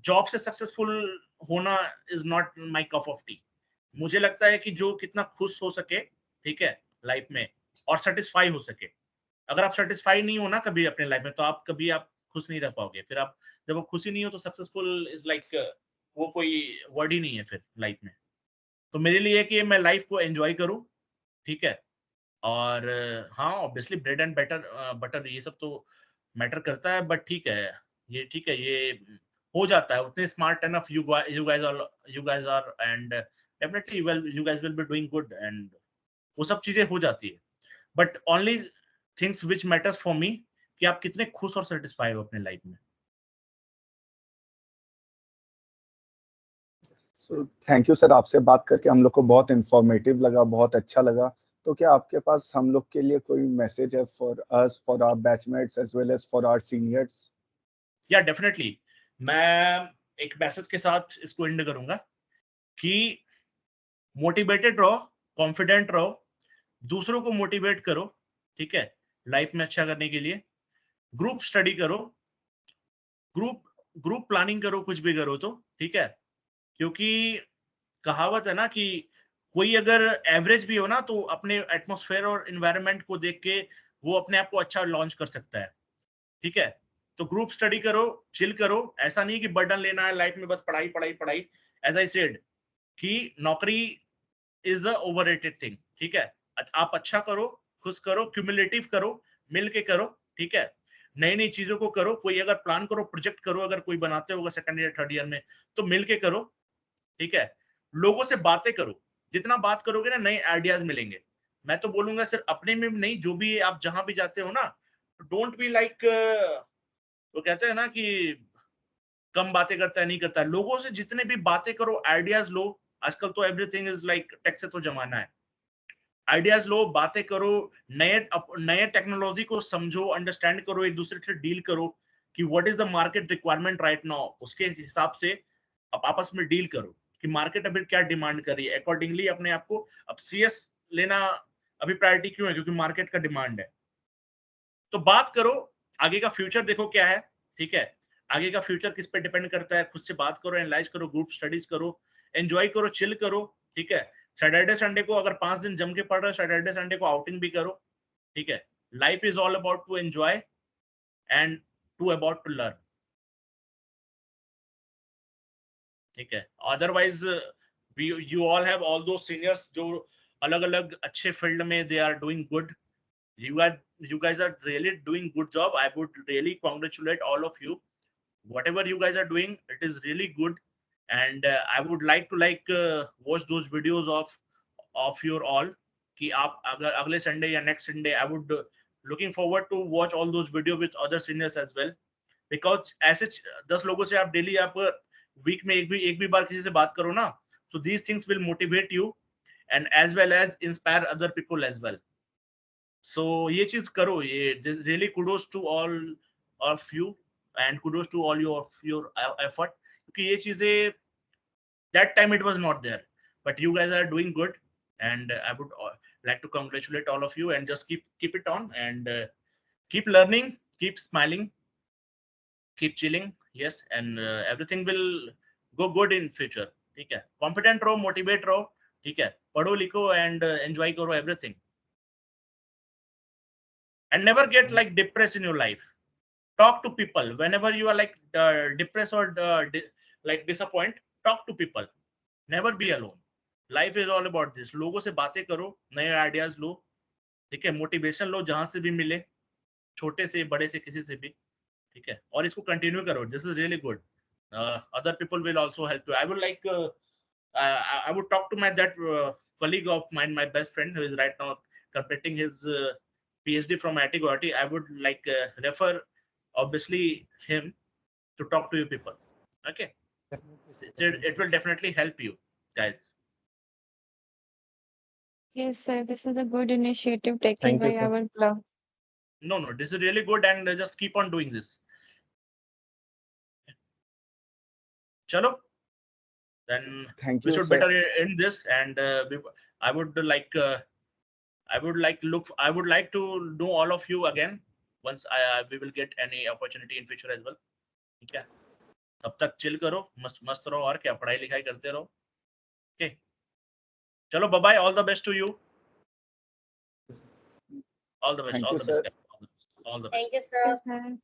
जॉब से सक्सेसफुल होना is not my cup of T. मुझे लगता है कि जो कितना खुश हो सके, ठीक है, लाइफ में, और सेटिस्फाई हो सके। अगर आप सेटिस्फाई नहीं हो ना कभी अपने लाइफ में, तो आप कभी खुश नहीं रह पाओगे। फिर आप जब आप खुशी नहीं हो तो सक्सेसफुल इज लाइक वो कोई वर्ड ही नहीं है फिर लाइफ में। तो मेरे लिए कि मैं लाइफ को एंजॉय करूं, ठीक है, और हाँ ऑब्वियसली ब्रेड एंड बटर ये सब तो मैटर करता है, बट ठीक है, ये हो जाता है। उतने smart enough you guys are, and definitely you guys will be doing good, and वो सब चीजें हो जाती है। But only things which matters for me कि आप कितने खुश और सेटिस्फाई हो अपने लाइफ में। सो थैंक यू सर, आपसे बात करके हम लोग को बहुत इंफॉर्मेटिव लगा, बहुत अच्छा लगा। तो क्या आपके पास हम लोग के लिए कोई मैसेज है for us, for our batchmates as well as for our seniors? या डेफिनेटली, मैं एक मैसेज के साथ इसको एंड करूंगा कि मोटिवेटेड रहो, कॉन्फिडेंट रहो, दूसरों को मोटिवेट करो, ठीक है, लाइफ में अच्छा करने के लिए। ग्रुप स्टडी करो, ग्रुप प्लानिंग करो, कुछ भी करो तो ठीक है, क्योंकि कहावत है ना कि कोई अगर एवरेज भी हो ना, तो अपने एटमॉस्फेयर और एनवायरनमेंट को देख के वो अपने आप को अच्छा लॉन्च कर सकता है, ठीक है। तो ग्रुप स्टडी करो, चिल करो। ऐसा नहीं कि बर्डन लेना है लाइफ में, बस पढ़ाई पढ़ाई पढ़ाई। एज आई सेड कि नौकरी इज अ ओवररेटेड थिंग, ठीक है। आप अच्छा करो, खुश करो, क्यूमुलेटिव करो, मिल के करो, ठीक है। नई नई चीजों को करो। कोई अगर प्लान करो, प्रोजेक्ट करो, अगर कोई बनाते होगा सेकंड ईयर थर्ड ईयर में, तो मिल के करो, ठीक है। लोगों से बातें करो, जितना बात करोगे ना नए आइडियाज मिलेंगे। मैं तो बोलूंगा सिर्फ अपने में नहीं, जो भी आप जहां भी जाते हो ना, डोंट बी लाइक, वो कहते हैं ना कि कम बातें करता है नहीं करता है। लोगों से जितने भी बातें करो, आइडियाज लो। आजकल तो एवरीथिंग इज लाइक टेक से तो जमाना है। आइडियाज लो, बातें करो, नए नए टेक्नोलॉजी को समझो, अंडरस्टैंड करो, एक दूसरे से डील करो कि what is the market requirement right now. उसके हिसाब से आप आपस में डील करो कि मार्केट अभी क्या डिमांड कर रही है, अकॉर्डिंगली अपने आप को। अब सीएस लेना अभी प्रायोरिटी क्यों है? क्योंकि मार्केट का डिमांड है। तो बात करो, आगे का फ्यूचर देखो क्या है, ठीक है। आगे का फ्यूचर किस पे डिपेंड करता है, खुद से बात करो, एनालाइज करो, ग्रुप स्टडीज करो, एंजॉय करो, चिल करो, ठीक है। सैटरडे संडे को अगर 5 दिन जम के पढ़ रहे हो, सैटरडे संडे को आउटिंग भी करो, ठीक है। Life is all about to enjoy and to about to learn, ठीक है। Otherwise you all have all दो सीनियर्स जो अलग अलग अच्छे फील्ड में they are doing good. You guys are really doing good job. I would really congratulate all of you. Whatever you guys are doing, it is really good, and I would like to watch those videos of your all कि आप अगर अगले Sunday या next Sunday, I would looking forward to watch all those video with other seniors as well, because ऐसे 10 लोगों से आप daily आप वीक में एक भी बार किसी से बात करो ना, so these things will motivate you and as well as inspire other people as well. So ये चीज करो, ये really kudos to all of you and kudos to all your effort, क्योंकि ये चीजें that time it was not there, but you guys are doing good, and I would like to congratulate all of you and just keep it on, and keep learning, keep smiling, keep chilling, yes, and everything will go good in future, ठीक है। Competent रहो, motivate रहो, ठीक है, पढ़ो लिखो and enjoy करो everything, and never get like depressed in your life. Talk to people whenever you are like depressed or like disappointed. Talk to people, never be alone. Life is all about this. लोगों से बातें करो, नए ideas लो, ठीक है, motivation लो जहां से भी मिले, छोटे से बड़े से किसी से भी, ठीक है, और इसको कंटिन्यू करो। This is really good. Other people will also help you. I would like I would talk to my that colleague of mine, my best friend, who is right now completing his PhD from IIT Guwahati. I would like refer obviously him to talk to you people, okay. It will definitely help you guys. Yes, sir. This is a good initiative taken Thank you, by sir. our club. No, this is really good, and just keep on doing this. Chalo, then Thank we you, should sir. better end this, and I would like to know all of you again once we will get any opportunity in future as well, ठीक है। तब तक chill करो, मस्त रहो, और क्या, पढ़ाई लिखाई करते रहो, ओके। चलो, bye bye, all the best to you, all the best, Thank all you, the best, sir. All the best. Thank you, sir. Yes, sir.